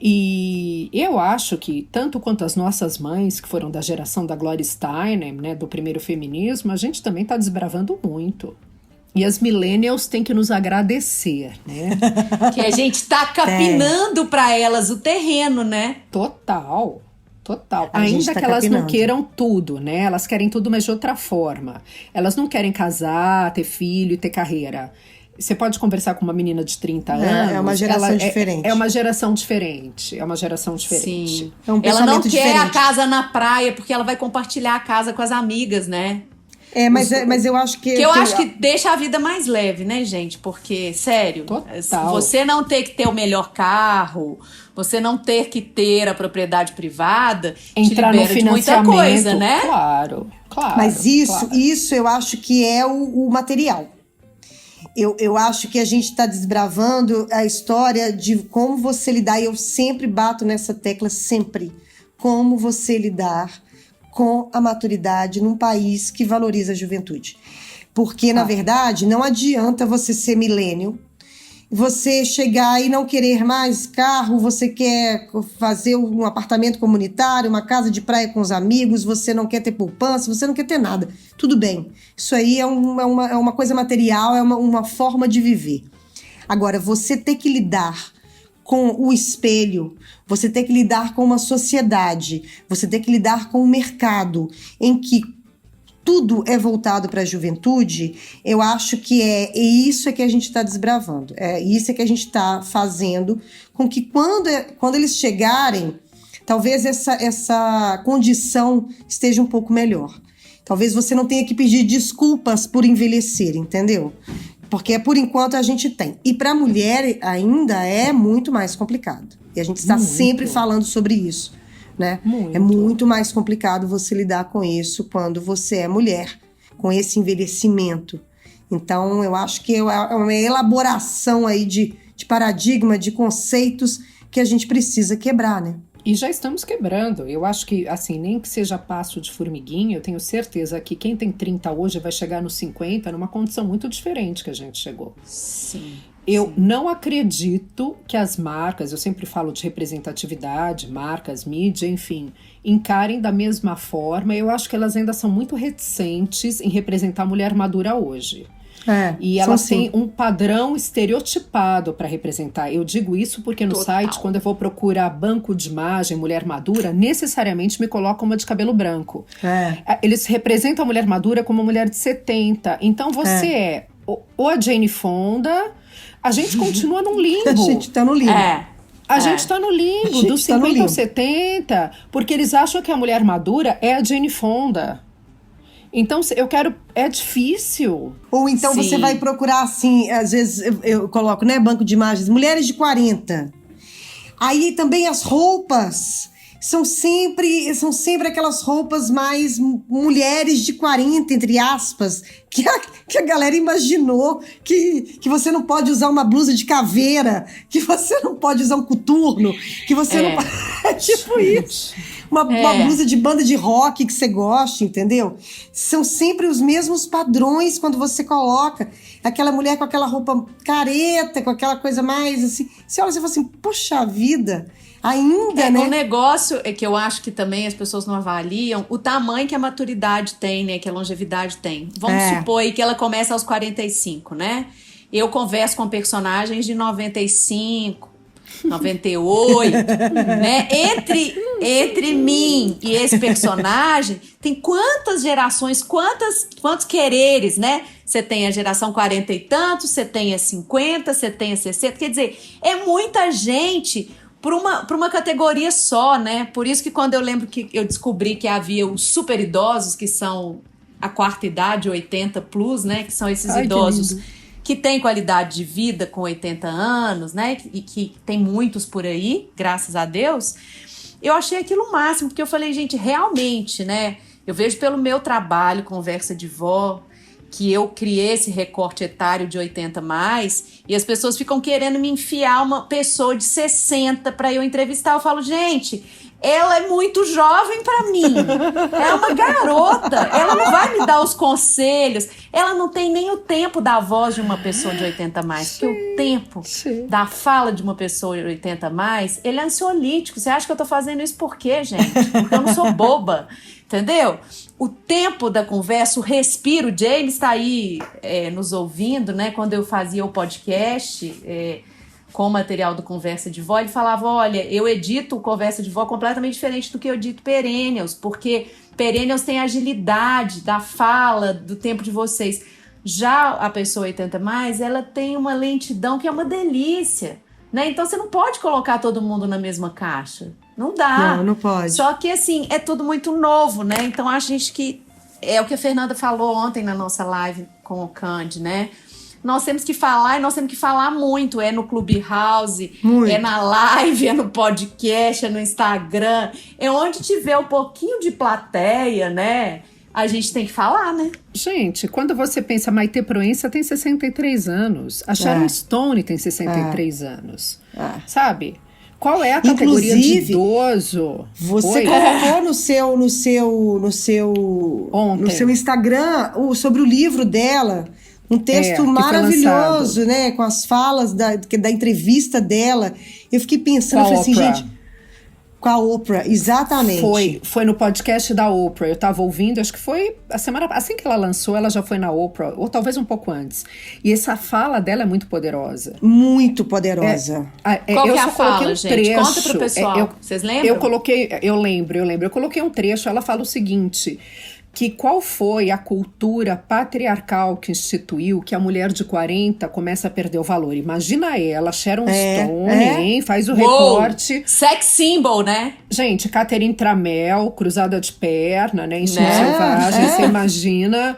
E eu acho que, tanto quanto as nossas mães, que foram da geração da Gloria Steinem, né, do primeiro feminismo, a gente também está desbravando muito. E as millennials têm que nos agradecer, né? Que a gente tá capinando para elas o terreno, né? Total. A gente Ainda tá que elas não capinando. queiram tudo, né? Elas querem tudo, mas de outra forma. Elas não querem casar, ter filho e ter carreira. Você pode conversar com uma menina de 30 anos. É uma geração diferente. É uma geração diferente. É uma geração diferente. Sim. É um Ela não pensamento quer a diferente. casa na praia, porque ela vai compartilhar a casa com as amigas, né? Mas eu acho que... Que eu acho que deixa a vida mais leve, né, gente? Porque, sério, Total. você não ter que ter o melhor carro, você não ter que ter a propriedade privada, Entrar te no libera de muita financiamento. coisa, né? Claro. Mas isso claro. eu acho que é o material. Eu acho que a gente está desbravando a história de como você lidar, e eu sempre bato nessa tecla, sempre. Como você lidar com a maturidade num país que valoriza a juventude. Porque, na verdade, não adianta você ser millennial, você chegar e não querer mais carro, você quer fazer um apartamento comunitário, uma casa de praia com os amigos, você não quer ter poupança, você não quer ter nada. Tudo bem. Isso aí é uma coisa material, é uma forma de viver. Agora, você ter que lidar com o espelho, você ter que lidar com uma sociedade, você ter que lidar com um mercado em que tudo é voltado para a juventude, eu acho que e isso é que a gente está desbravando, isso é que a gente está fazendo com que quando eles chegarem, talvez essa condição esteja um pouco melhor. Talvez você não tenha que pedir desculpas por envelhecer, entendeu? Porque por enquanto a gente tem. E para a mulher ainda é muito mais complicado. E a gente está sempre falando sobre isso, né? Muito. É muito mais complicado você lidar com isso quando você é mulher, com esse envelhecimento. Então, eu acho que é uma elaboração aí de paradigma, de conceitos que a gente precisa quebrar, né? E já estamos quebrando. Eu acho que, assim, nem que seja passo de formiguinha, eu tenho certeza que quem tem 30 hoje vai chegar nos 50 numa condição muito diferente que a gente chegou. Sim. Eu não acredito que as marcas, eu sempre falo de representatividade, marcas, mídia, enfim, encarem da mesma forma. Eu acho que elas ainda são muito reticentes em representar a mulher madura hoje. E elas têm um padrão estereotipado para representar. Eu digo isso porque no site, quando eu vou procurar banco de imagem, mulher madura, necessariamente me colocam uma de cabelo branco. Eles representam a mulher madura como uma mulher de 70. Então você é ou a Jane Fonda, a gente continua num limbo. A gente tá no limbo. A gente tá no limbo, dos 50 aos 70, porque eles acham que a mulher madura é a Jane Fonda. Então, eu quero... É difícil. Ou então você vai procurar, assim, às vezes eu coloco, né, banco de imagens, mulheres de 40. Aí também as roupas são sempre aquelas roupas mais mulheres de 40, entre aspas, que a galera imaginou que você não pode usar uma blusa de caveira, que você não pode usar um coturno, que você não pode... É tipo isso. Uma blusa de banda de rock que você gosta, entendeu? São sempre os mesmos padrões quando você coloca aquela mulher com aquela roupa careta, com aquela coisa mais assim. Você olha e você fala assim, poxa vida, ainda, né? O negócio é que eu acho que também as pessoas não avaliam o tamanho que a maturidade tem, né? Que a longevidade tem. Vamos supor aí que ela começa aos 45, né? Eu converso com personagens de 95... 98, né? Entre mim e esse personagem, tem quantas gerações, quantos quereres, né? Você tem a geração 40 e tantos, você tem a 50, você tem a 60. Quer dizer, é muita gente para uma categoria só, né? Por isso que quando eu lembro que eu descobri que havia os super idosos, que são a quarta idade, 80 plus, né? Que são esses idosos que têm qualidade de vida com 80 anos, né? E que tem muitos por aí, graças a Deus. Eu achei aquilo o máximo, porque eu falei, gente, realmente, né? Eu vejo pelo meu trabalho, Conversa de Vó, que eu criei esse recorte etário de 80 mais, e as pessoas ficam querendo me enfiar uma pessoa de 60 para eu entrevistar. Eu falo, gente, ela é muito jovem pra mim. É uma garota. Ela não vai me dar os conselhos. Ela não tem nem o tempo da voz de uma pessoa de 80 mais. Porque o tempo da fala de uma pessoa de 80 mais, ele é ansiolítico. Você acha que eu tô fazendo isso por quê, gente? Porque eu não sou boba. Entendeu? O tempo da conversa, o respiro. O James tá aí nos ouvindo, né? Quando eu fazia o podcast... com o material do Conversa de Vó, ele falava, olha, eu edito o Conversa de Vó completamente diferente do que eu edito Perennials, porque Perennials tem agilidade da fala, do tempo de vocês. Já a pessoa 80 mais, ela tem uma lentidão que é uma delícia, né? Então você não pode colocar todo mundo na mesma caixa. Não dá. Não pode. Só que, assim, é tudo muito novo, né? Então a gente que... É o que a Fernanda falou ontem na nossa live com o Candy, né? Nós temos que falar, e nós temos que falar muito. É no Clubhouse, é na live, é no podcast, é no Instagram. É onde tiver um pouquinho de plateia, né? A gente tem que falar, né? Gente, quando você pensa, Maite Proença tem 63 anos. A Sharon Stone tem 63 anos. Sabe? Qual é a categoria de idoso? Você colocou no seu Instagram sobre o livro dela... Um texto maravilhoso, né? Com as falas da entrevista dela. Eu fiquei pensando, falei assim, gente... Com a Oprah, exatamente. Foi no podcast da Oprah. Eu tava ouvindo, acho que foi a semana... Assim que ela lançou, ela já foi na Oprah. Ou talvez um pouco antes. E essa fala dela é muito poderosa. Muito poderosa. Qual que é a fala, gente? Conta pro pessoal. Vocês lembram? Eu lembro. Eu coloquei um trecho, ela fala o seguinte... Que qual foi a cultura patriarcal que instituiu que a mulher de 40 começa a perder o valor? Imagina ela, Sharon Stone, hein? Faz o recorte. Sex symbol, né? Gente, Catherine Tramell, cruzada de perna, né? Instinto selvagem, você imagina...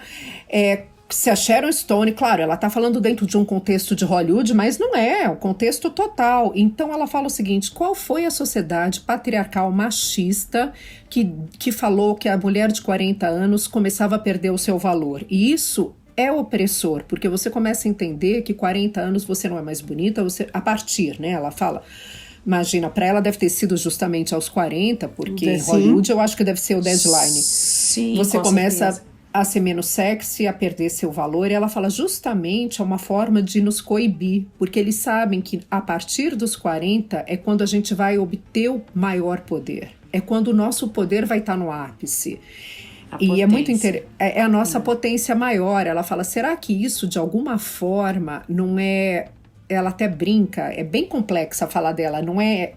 Se a Sharon Stone, claro, ela tá falando dentro de um contexto de Hollywood, mas não é um contexto total. Então ela fala o seguinte, qual foi a sociedade patriarcal machista que falou que a mulher de 40 anos começava a perder o seu valor? E isso é opressor, porque você começa a entender que 40 anos você não é mais bonita, a partir, né? Ela fala... Imagina, para ela deve ter sido justamente aos 40, porque em Hollywood eu acho que deve ser o deadline. Sim, você começa... certeza. A ser menos sexy, a perder seu valor. E ela fala justamente é uma forma de nos coibir, porque eles sabem que a partir dos 40 é quando a gente vai obter o maior poder. É quando o nosso poder vai estar no ápice. E é muito interessante. É a nossa potência maior. Ela fala, será que isso de alguma forma não é... Ela até brinca, é bem complexa a fala dela, não é...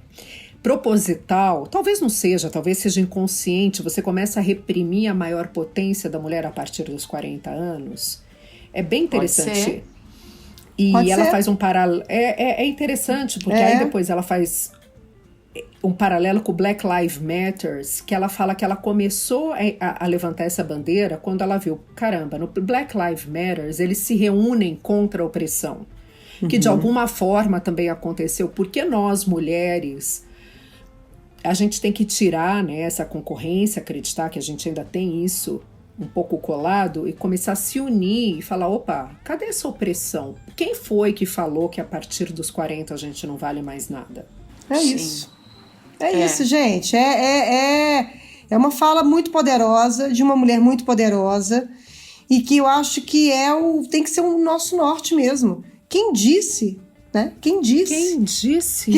proposital, talvez não seja, talvez seja inconsciente, você começa a reprimir a maior potência da mulher a partir dos 40 anos. É bem interessante. E ela faz um paralelo. É interessante, porque aí depois ela faz um paralelo com o Black Lives Matter, que ela fala que ela começou a levantar essa bandeira quando ela viu, caramba, no Black Lives Matter eles se reúnem contra a opressão. Que de alguma forma também aconteceu, porque nós, mulheres... A gente tem que tirar, né, essa concorrência, acreditar que a gente ainda tem isso um pouco colado e começar a se unir e falar, opa, cadê essa opressão? Quem foi que falou que a partir dos 40 a gente não vale mais nada? Isso. Isso, gente. É uma fala muito poderosa, de uma mulher muito poderosa e que eu acho que tem que ser o nosso norte mesmo. Quem disse, né? Quem disse?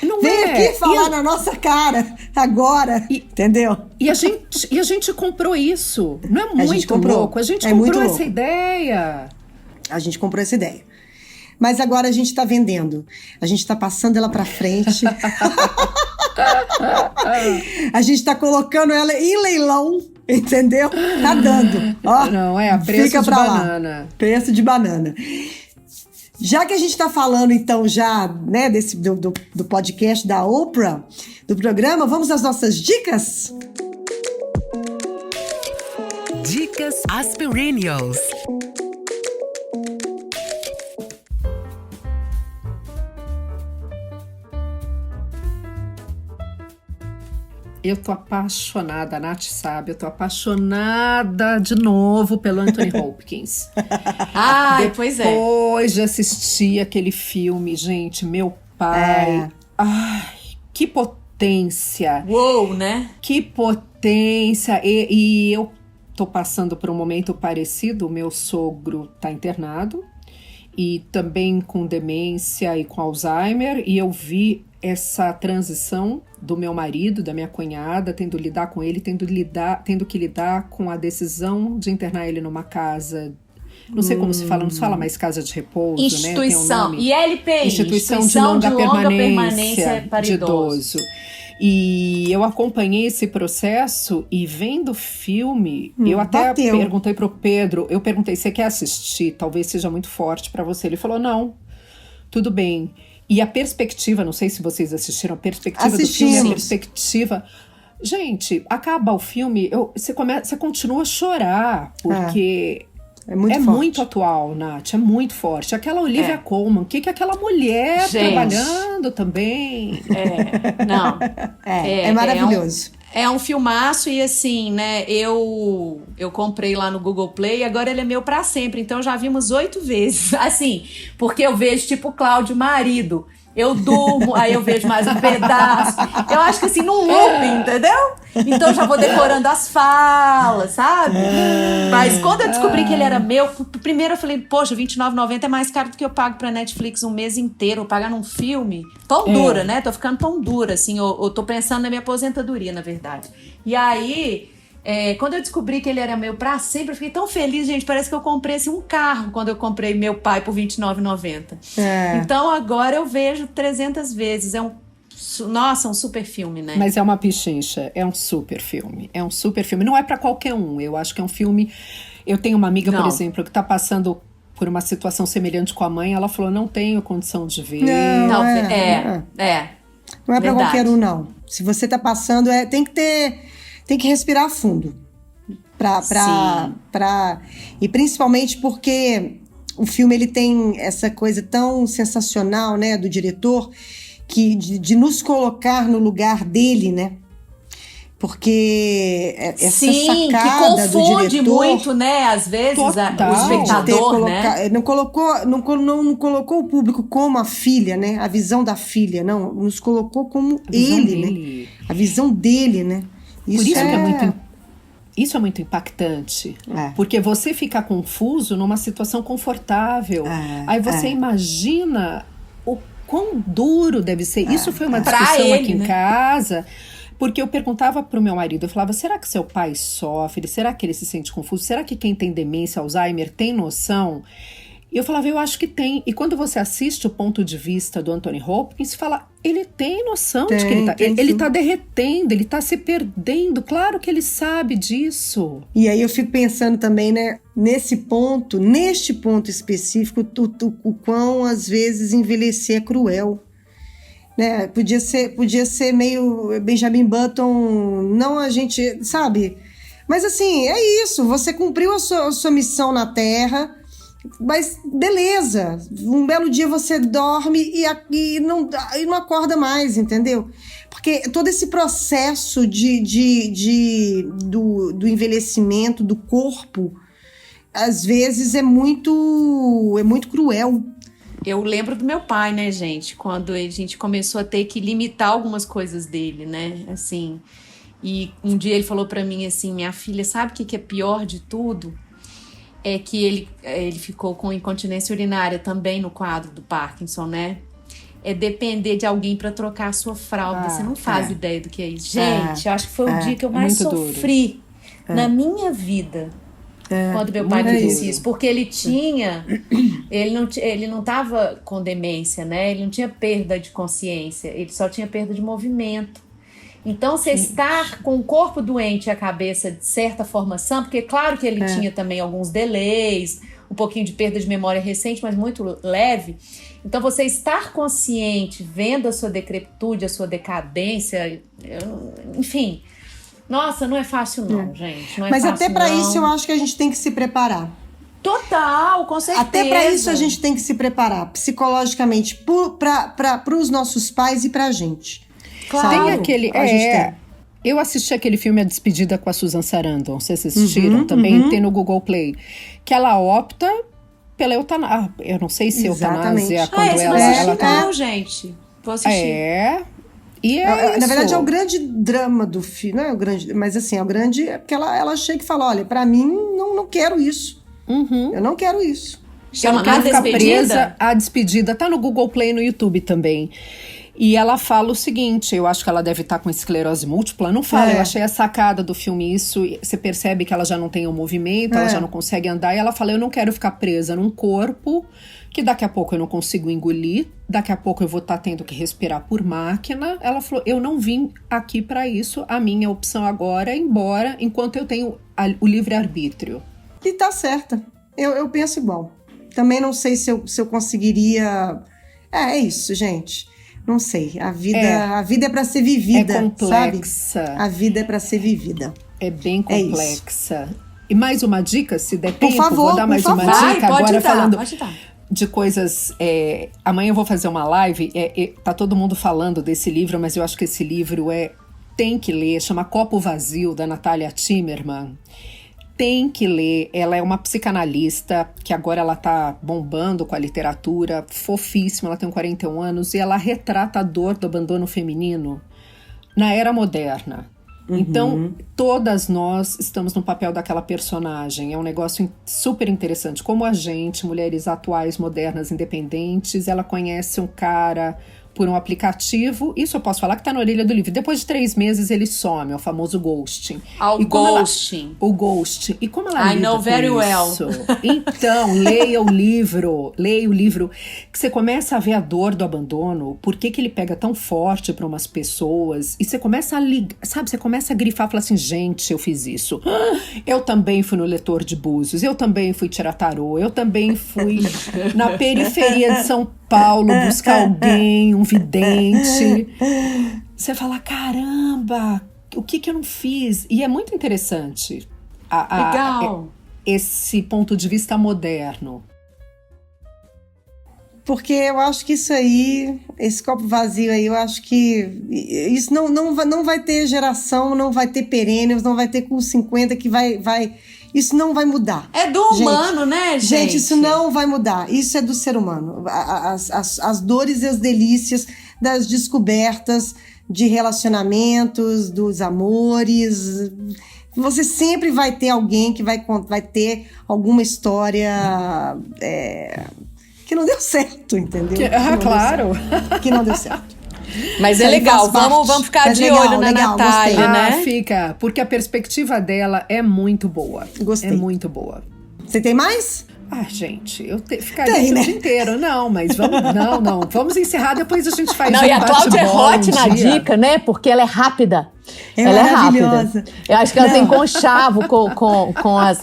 Não vem aqui falar na nossa cara agora, entendeu? E a gente comprou isso. Não é muito louco? A gente comprou essa ideia. A gente comprou essa ideia. Mas agora a gente tá vendendo. A gente tá passando ela pra frente. A gente tá colocando ela em leilão, entendeu? Tá dando. Ó, não, a preço de banana. Preço de banana. Já que a gente está falando, então, já, né, do podcast da Oprah, do programa, vamos às nossas dicas? Dicas Aspirinials. Eu tô apaixonada, a Nath sabe, eu tô apaixonada de novo pelo Anthony Hopkins. Pois é. Depois de assistir aquele filme, gente, meu pai... Ai, que potência. Uou, né? Que potência! E eu tô passando por um momento parecido. O meu sogro tá internado e também com demência e com Alzheimer. E eu vi essa transição do meu marido, da minha cunhada, tendo que lidar com ele, tendo que lidar com a decisão de internar ele numa casa. Não sei como se fala, não se fala mais casa de repouso, instituição, né? Tem um nome. ILPI, Instituição de longa permanência para de idoso. E eu acompanhei esse processo e vendo o filme, eu até perguntei pro Pedro, eu perguntei, você quer assistir? Talvez seja muito forte para você. Ele falou, não, tudo bem. E a perspectiva, não sei se vocês assistiram, a perspectiva do filme, a perspectiva... Gente, acaba o filme, você continua a chorar, porque... É muito atual, Nath, é muito forte. Aquela Olivia Colman, o que aquela mulher trabalhando também? É maravilhoso. É um filmaço e assim, né, eu comprei lá no Google Play e agora ele é meu pra sempre, então já vimos 8 vezes, assim, porque eu vejo tipo Cláudio marido, eu durmo, aí eu vejo mais um pedaço, eu acho que assim, num looping, entendeu? Então já vou decorando as falas, sabe? Mas quando eu descobri que ele era meu, primeiro eu falei, poxa, R$29,90 é mais caro do que eu pago pra Netflix um mês inteiro, pagar num filme. Pão dura, né? Tô ficando pão dura, assim, eu tô pensando na minha aposentadoria, na verdade. E aí, quando eu descobri que ele era meu pra sempre, eu fiquei tão feliz, gente, parece que eu comprei assim, um carro quando eu comprei Meu Pai por R$29,90. Então agora eu vejo 300 vezes, nossa, um super filme, né? Mas é uma pichincha, é um super filme. É um super filme. Não é pra qualquer um. Eu acho que é um filme... Eu tenho uma amiga, por exemplo, que tá passando por uma situação semelhante com a mãe. Ela falou, não tenho condição de ver. Não é pra qualquer um, não. Se você tá passando, tem que respirar fundo. E principalmente porque o filme ele tem essa coisa tão sensacional, né, do diretor... de nos colocar no lugar dele, né? Porque essa sacada do diretor... que confunde muito, né? Às vezes, o espectador, né? Não colocou o público como a filha, né? A visão da filha, não. Nos colocou como ele, né? A visão dele, né? Isso é muito impactante, porque você fica confuso numa situação confortável. Aí você imagina o quão duro deve ser. Isso foi uma discussão aqui em casa, porque eu perguntava pro meu marido, eu falava, será que seu pai sofre? Será que ele se sente confuso? Será que quem tem demência, Alzheimer, tem noção? E eu falava, eu acho que tem. E quando você assiste o ponto de vista do Anthony Hopkins, fala, ele tem noção de que ele tá derretendo, ele tá se perdendo. Claro que ele sabe disso. E aí eu fico pensando também, né, neste ponto específico, o quão às vezes envelhecer é cruel. Né? Podia ser meio Benjamin Button, não a gente, sabe? Mas assim, é isso, você cumpriu a sua missão na Terra... Mas beleza, um belo dia você dorme e não acorda mais, entendeu? Porque todo esse processo do envelhecimento do corpo, às vezes é muito cruel. Eu lembro do meu pai, né, gente? Quando a gente começou a ter que limitar algumas coisas dele, né? Assim, e um dia ele falou pra mim assim, minha filha, sabe o que é pior de tudo? É que ele ficou com incontinência urinária também no quadro do Parkinson, né? É depender de alguém para trocar a sua fralda. Você não faz ideia do que é isso. Gente, eu acho que foi o dia que eu mais sofri na minha vida. Quando meu pai me disse isso. Porque ele tinha... Ele não estava com demência, né? Ele não tinha perda de consciência. Ele só tinha perda de movimento. Então, você estar com o corpo doente e a cabeça de certa formação, porque claro que ele tinha também alguns delays, um pouquinho de perda de memória recente, mas muito leve. Então, você estar consciente, vendo a sua decrepitude, a sua decadência, enfim. Nossa, não é fácil não, gente. Não é mas fácil, até para isso eu acho que a gente tem que se preparar. Total, com certeza. Até para isso a gente tem que se preparar psicologicamente para os nossos pais e para a gente. Claro, tem aquele... Eu assisti aquele filme A Despedida com a Susan Sarandon. Vocês assistiram também? Tem no Google Play. Que ela opta pela eutanásia. Eu não sei se eutanásia é quando ela tá... Não, gente. Vou assistir. E é Na verdade, isso. é o grande drama do filme. Não é o grande, mas assim, é o grande. É porque ela chega e fala: olha, pra mim, não quero isso. Eu não quero isso. Eu não quero A ficar Despedida? presa. A Despedida tá no Google Play e no YouTube também. E ela fala o seguinte, eu acho que ela deve estar com esclerose múltipla, não fala, eu achei a sacada do filme isso, você percebe que ela já não tem o movimento, ela já não consegue andar, e ela fala, eu não quero ficar presa num corpo que daqui a pouco eu não consigo engolir, daqui a pouco eu vou estar tendo que respirar por máquina. Ela falou, eu não vim aqui pra isso, a minha opção agora é ir embora, enquanto eu tenho o livre-arbítrio. E tá certa. Eu penso igual. Também não sei se eu conseguiria... É isso, gente. Não sei. A vida é pra ser vivida, É complexa. sabe? A vida é pra ser vivida. É bem É isso. complexa. E mais uma dica, se der tempo, favor, vou dar por mais uma favor. dica. Pode Agora dar, falando pode dar. de coisas... amanhã eu vou fazer uma live, tá todo mundo falando desse livro, mas eu acho que esse livro tem que ler, chama Copo Vazio, da Natália Timmerman. Tem que ler, ela é uma psicanalista que agora ela tá bombando com a literatura, fofíssima, ela tem 41 anos e ela retrata a dor do abandono feminino na era moderna. Então, todas nós estamos no papel daquela personagem, é um negócio super interessante. Como a gente, mulheres atuais, modernas, independentes, ela conhece um cara por um aplicativo, isso eu posso falar que tá na orelha do livro. Depois de 3 meses ele some, é o famoso ghosting. Ao E como ghosting. o ghost. E como ela I lida know com very well. isso? Então, leia o livro, que você começa a ver a dor do abandono, por que ele pega tão forte para umas pessoas, e você começa a ligar, sabe, você começa a grifar, falar assim, gente, eu fiz isso. Eu também fui no leitor de Búzios, eu também fui tirar tarô, eu também fui na periferia de São Paulo buscar alguém, um vidente. Você fala, caramba, o que eu não fiz? E é muito interessante Legal. esse ponto de vista moderno. Porque eu acho que isso aí, esse copo vazio aí, eu acho que isso não vai ter geração, não vai ter perênios, não vai ter com 50 que vai isso não vai mudar. É do humano, né, gente? Gente, isso não vai mudar. Isso é do ser humano. As dores e as delícias das descobertas de relacionamentos, dos amores. Você sempre vai ter alguém que vai ter alguma história que não deu certo, entendeu? Claro. Que não deu certo. Mas Isso é aí legal, faz parte. vamos ficar Mas de legal, olho na legal, Natália, gostei. né? Fica, porque a perspectiva dela é muito boa. Gostei. É muito boa. Você tem mais? Gente, eu ficaria Tem, o né? dia inteiro. Não, mas vamos encerrar, depois a gente faz Não, um e a Cláudia é bate-bola hot um na dia. dica, né? Porque ela é rápida. É ela maravilhosa. é rápida. Eu acho que ela tem conchavo com as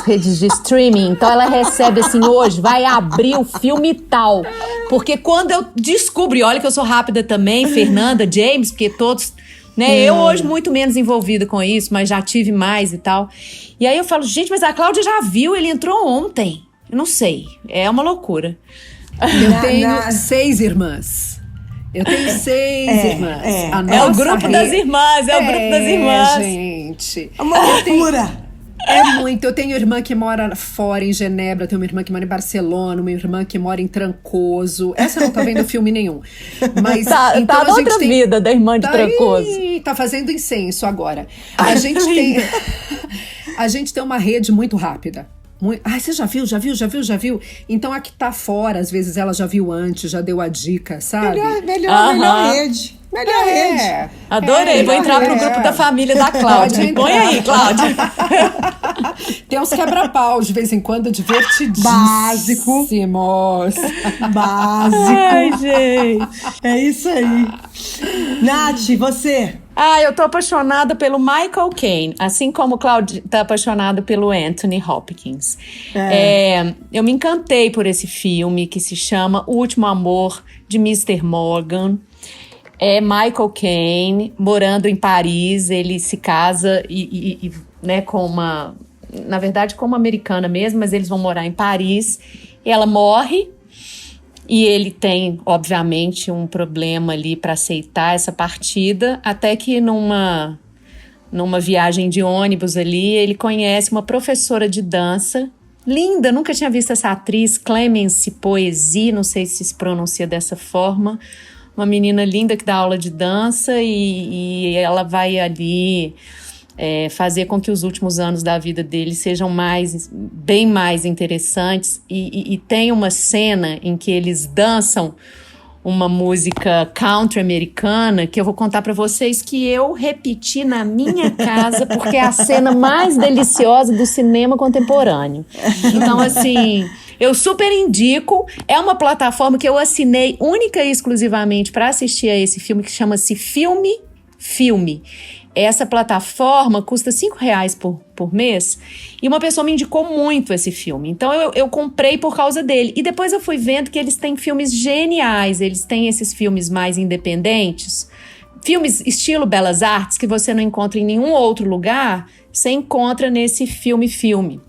redes de streaming. Então ela recebe assim, hoje vai abrir o filme tal. Porque quando eu descubro, olha que eu sou rápida também, Fernanda, James, porque todos... Né? Eu hoje muito menos envolvida com isso, mas já tive mais e tal. E aí eu falo, gente, mas a Cláudia já viu, ele entrou ontem. Eu não sei, é uma loucura. Eu tenho 6 irmãs. Eu tenho 6 irmãs. A É o nossa grupo das irmãs, é o grupo das irmãs. Gente. É uma loucura. É muito. Eu tenho irmã que mora fora, em Genebra, eu tenho uma irmã que mora em Barcelona, uma irmã que mora em Trancoso. Essa não tá vendo filme nenhum. Mas Tá então a na gente outra tem... vida da irmã de Trancoso. Tá fazendo incenso agora. A gente tem uma rede muito rápida. Você já viu? Então a que tá fora, às vezes ela já viu antes, já deu a dica, sabe? Melhor rede. Melhor rede. Adorei, vou entrar pro grupo da família da Cláudia. Pode Põe entrar. aí, Cláudia. Tem uns quebra-pau de vez em quando, divertidíssimos. Básico. Ai, gente. É isso aí. Nath, você? Eu tô apaixonada pelo Michael Caine, assim como o Cláudio tá apaixonado pelo Anthony Hopkins. Eu me encantei por esse filme que se chama O Último Amor de Mr. Morgan. É Michael Caine morando em Paris, ele se casa né, com uma... Na verdade, com uma americana mesmo, mas eles vão morar em Paris. E ela morre. E ele tem, obviamente, um problema ali para aceitar essa partida, até que numa viagem de ônibus ali, ele conhece uma professora de dança, linda, nunca tinha visto essa atriz, Clemence Poesie, não sei se pronuncia dessa forma, uma menina linda que dá aula de dança e ela vai ali fazer com que os últimos anos da vida dele sejam bem mais interessantes. E tem uma cena em que eles dançam uma música country americana que eu vou contar pra vocês que eu repeti na minha casa porque é a cena mais deliciosa do cinema contemporâneo. Então, assim, eu super indico. É uma plataforma que eu assinei única e exclusivamente para assistir a esse filme, que chama-se Filme. Essa plataforma custa R$5 por mês e uma pessoa me indicou muito esse filme. Então eu comprei por causa dele. E depois eu fui vendo que eles têm filmes geniais. Eles têm esses filmes mais independentes. Filmes estilo Belas Artes que você não encontra em nenhum outro lugar. Você encontra nesse Filme.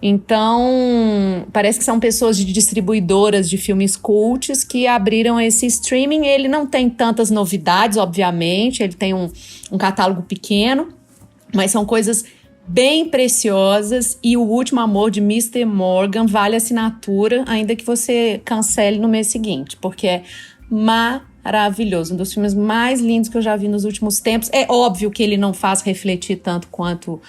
Então, parece que são pessoas de distribuidoras de filmes cults que abriram esse streaming. Ele não tem tantas novidades, obviamente, ele tem um catálogo pequeno, mas são coisas bem preciosas. E O Último Amor de Mr. Morgan vale a assinatura, ainda que você cancele no mês seguinte, porque é maravilhoso, um dos filmes mais lindos que eu já vi nos últimos tempos. É óbvio que ele não faz refletir tanto quanto...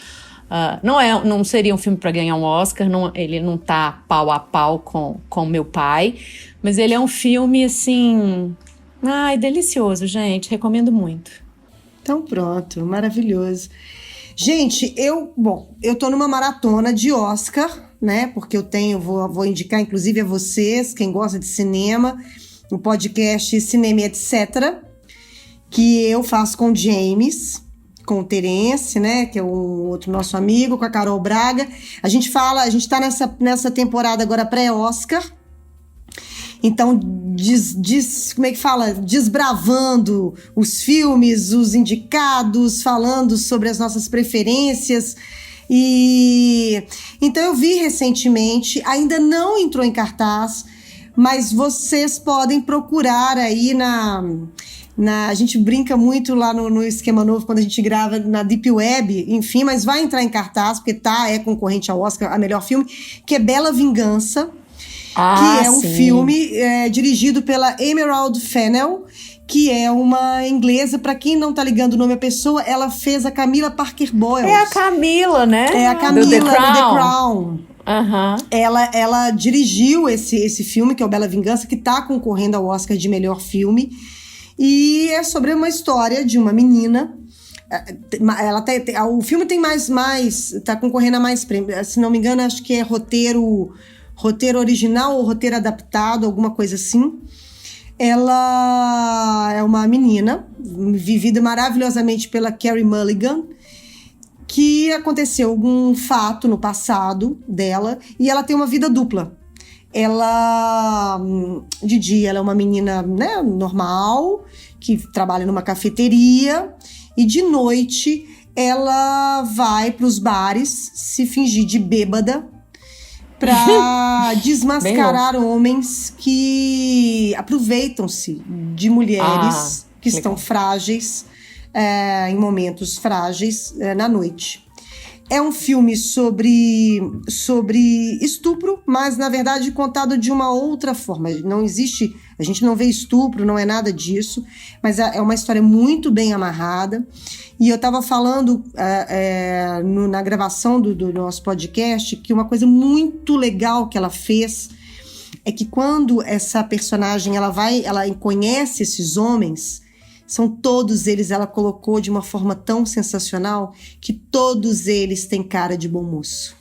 não seria um filme para ganhar um Oscar, ele não tá pau a pau com Meu Pai, mas ele é um filme, assim... Ai, delicioso, gente, recomendo muito. Então pronto, maravilhoso. Gente, eu tô numa maratona de Oscar, né, porque vou indicar inclusive a vocês, quem gosta de cinema, o podcast Cinema Etc., que eu faço com o James... com o Terence, né, que é um outro nosso amigo, com a Carol Braga. A gente tá nessa temporada agora pré-Oscar. Então, como é que fala? Desbravando os filmes, os indicados, falando sobre as nossas preferências. Então eu vi recentemente, ainda não entrou em cartaz, mas vocês podem procurar aí a gente brinca muito lá no Esquema Novo, quando a gente grava na Deep Web, enfim, mas vai entrar em cartaz, porque é concorrente ao Oscar, a melhor filme, que é Bela Vingança, que é um filme dirigido pela Emerald Fennell, que é uma inglesa. Pra quem não tá ligando o nome à pessoa, ela fez a Camila Parker Bowles. É a Camila, né? É a Camila do The Crown. Uhum. Ela dirigiu esse filme, que é o Bela Vingança, que tá concorrendo ao Oscar de melhor filme. E é sobre uma história de uma menina. O filme tem tá concorrendo a mais prêmios. Se não me engano, acho que é roteiro original ou roteiro adaptado, alguma coisa assim. Ela é uma menina vivida maravilhosamente pela Carey Mulligan, que aconteceu algum fato no passado dela e ela tem uma vida dupla. De dia, ela é uma menina, né, normal, que trabalha numa cafeteria, e de noite ela vai para os bares se fingir de bêbada para desmascarar homens que aproveitam-se de mulheres que estão frágeis, em momentos frágeis, na noite. É um filme sobre estupro, mas, na verdade, contado de uma outra forma. Não existe... A gente não vê estupro, não é nada disso, mas é uma história muito bem amarrada. E eu estava falando na gravação do nosso podcast que uma coisa muito legal que ela fez é que quando essa personagem ela conhece esses homens... São todos eles, ela colocou de uma forma tão sensacional que todos eles têm cara de bom moço.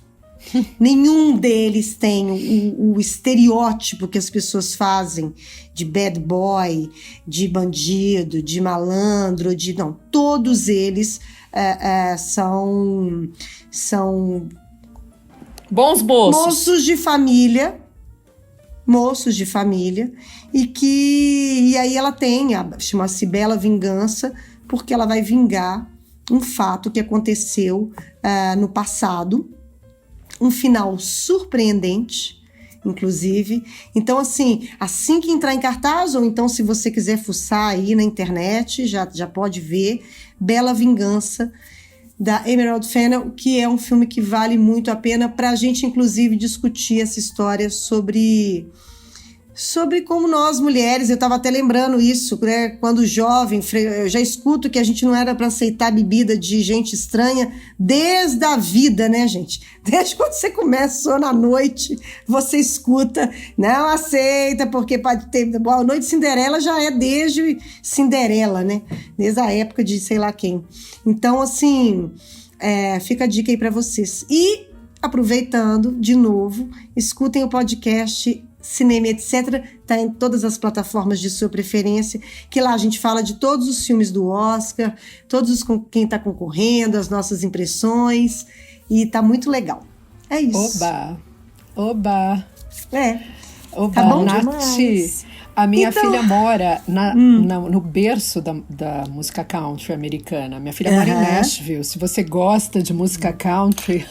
Nenhum deles tem o estereótipo que as pessoas fazem de bad boy, de bandido, de malandro, não. Todos eles são bons moços. Moços de família, e aí ela chama-se Bela Vingança, porque ela vai vingar um fato que aconteceu no passado, um final surpreendente, inclusive. Então, assim que entrar em cartaz, ou então se você quiser fuçar aí na internet, já pode ver Bela Vingança, da Emerald Fennell, que é um filme que vale muito a pena para a gente, inclusive, discutir essa história sobre sobre como nós mulheres, eu estava até lembrando isso, né? Quando jovem, eu já escuto que a gente não era para aceitar bebida de gente estranha desde a vida, né, gente? Desde quando você começa na noite, você escuta, não aceita, porque pode ter... Bom, a Noite de Cinderela já é desde Cinderela, né? Desde a época de sei lá quem. Então, assim, fica a dica aí para vocês. E, aproveitando, de novo, escutem o podcast Cinema, etc. Tá em todas as plataformas de sua preferência, que lá a gente fala de todos os filmes do Oscar, quem está concorrendo, as nossas impressões, e tá muito legal. É isso. Oba! Oba, Tá bom Nath, demais. a minha filha mora no berço da música country americana. Minha filha mora em Nashville. Se você gosta de música country...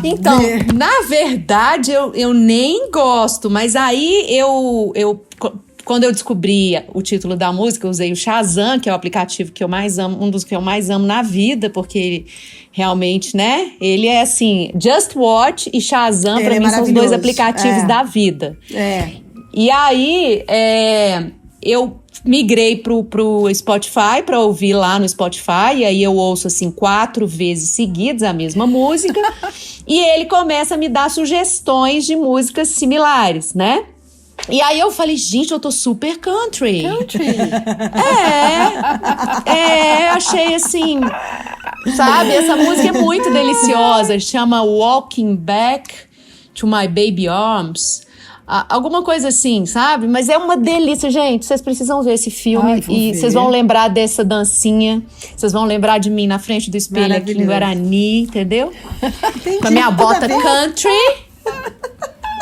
Então, na verdade, eu nem gosto, mas aí quando eu descobri o título da música, eu usei o Shazam, que é o aplicativo que eu mais amo, um dos que eu mais amo na vida, porque ele realmente, né? Ele é assim, Just Watch e Shazam, pra mim, são os dois aplicativos da vida. E aí, eu migrei pro Spotify pra ouvir lá no Spotify, e aí eu ouço assim 4 vezes seguidas a mesma música, e ele começa a me dar sugestões de músicas similares, né? E aí eu falei, gente, eu tô super country. Achei assim, sabe? Essa música é muito deliciosa, chama Walking Back to My Baby Arms. Alguma coisa assim, sabe? Mas é uma delícia, gente. Vocês precisam ver esse filme e vocês vão lembrar dessa dancinha. Vocês vão lembrar de mim na frente do espelho aqui em Guarani, entendeu? Entendi, com a minha bota country,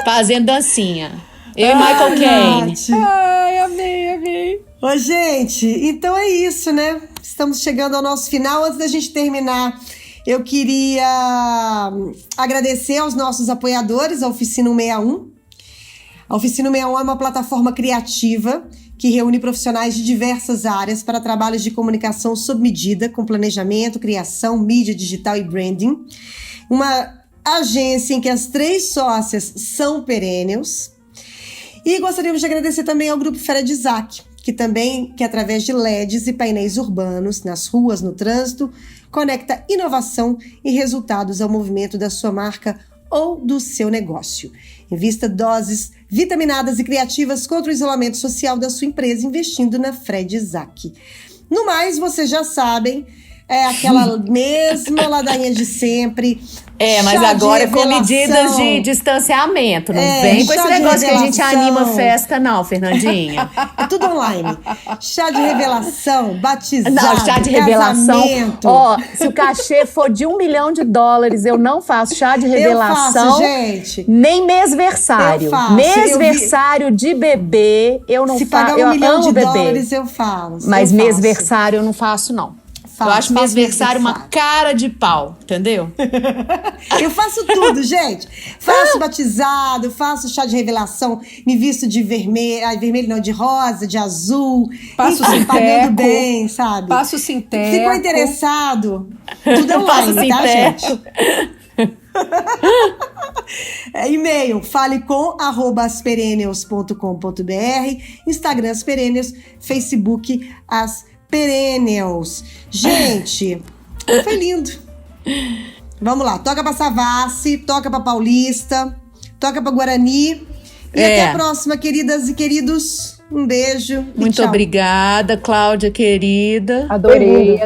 fazendo dancinha. Eu e Michael Caine. Ai, amei. Ô, gente, então é isso, né? Estamos chegando ao nosso final. Antes da gente terminar, eu queria agradecer aos nossos apoiadores, a Oficina 161. A Oficina 161 é uma plataforma criativa que reúne profissionais de diversas áreas para trabalhos de comunicação sob medida, com planejamento, criação, mídia digital e branding. Uma agência em que as 3 sócias são perennials. E gostaríamos de agradecer também ao Grupo Feira de Isaac, que através de LEDs e painéis urbanos, nas ruas, no trânsito, conecta inovação e resultados ao movimento da sua marca ou do seu negócio. Invista doses vitaminadas e criativas contra o isolamento social da sua empresa investindo na Fred Isaac. No mais, vocês já sabem, é aquela mesma ladainha de sempre. Mas agora com medidas de distanciamento. Não vem com esse negócio que a gente anima festa, não, Fernandinha. É tudo online. Chá de revelação, batizado, não, chá de revelação. Casamento. Se o cachê for de $1 milhão, eu não faço chá de revelação. Eu faço, gente. Nem mêsversário. Eu faço. Mêsversário de bebê, eu não faço. Se pagar $1 milhão, eu faço. Mas mêsversário eu não faço, não. Eu acho mêsversário uma cara de pau, entendeu? Eu faço tudo, gente. Faço batizado, faço chá de revelação, me visto de vermelho não, de rosa, de azul. Passo enfim, sinteco. pagando bem, sabe? Passo sinteco. Ficou interessado? Tudo online, tá, gente? E-mail falecom@asperennials.com.br, Instagram As Perennials, Facebook As Perennials. Gente, foi lindo. Vamos lá, toca pra Savassi, toca pra Paulista, toca pra Guarani. E até a próxima, queridas e queridos. Um beijo. Muito obrigada, Cláudia, querida. Adorei.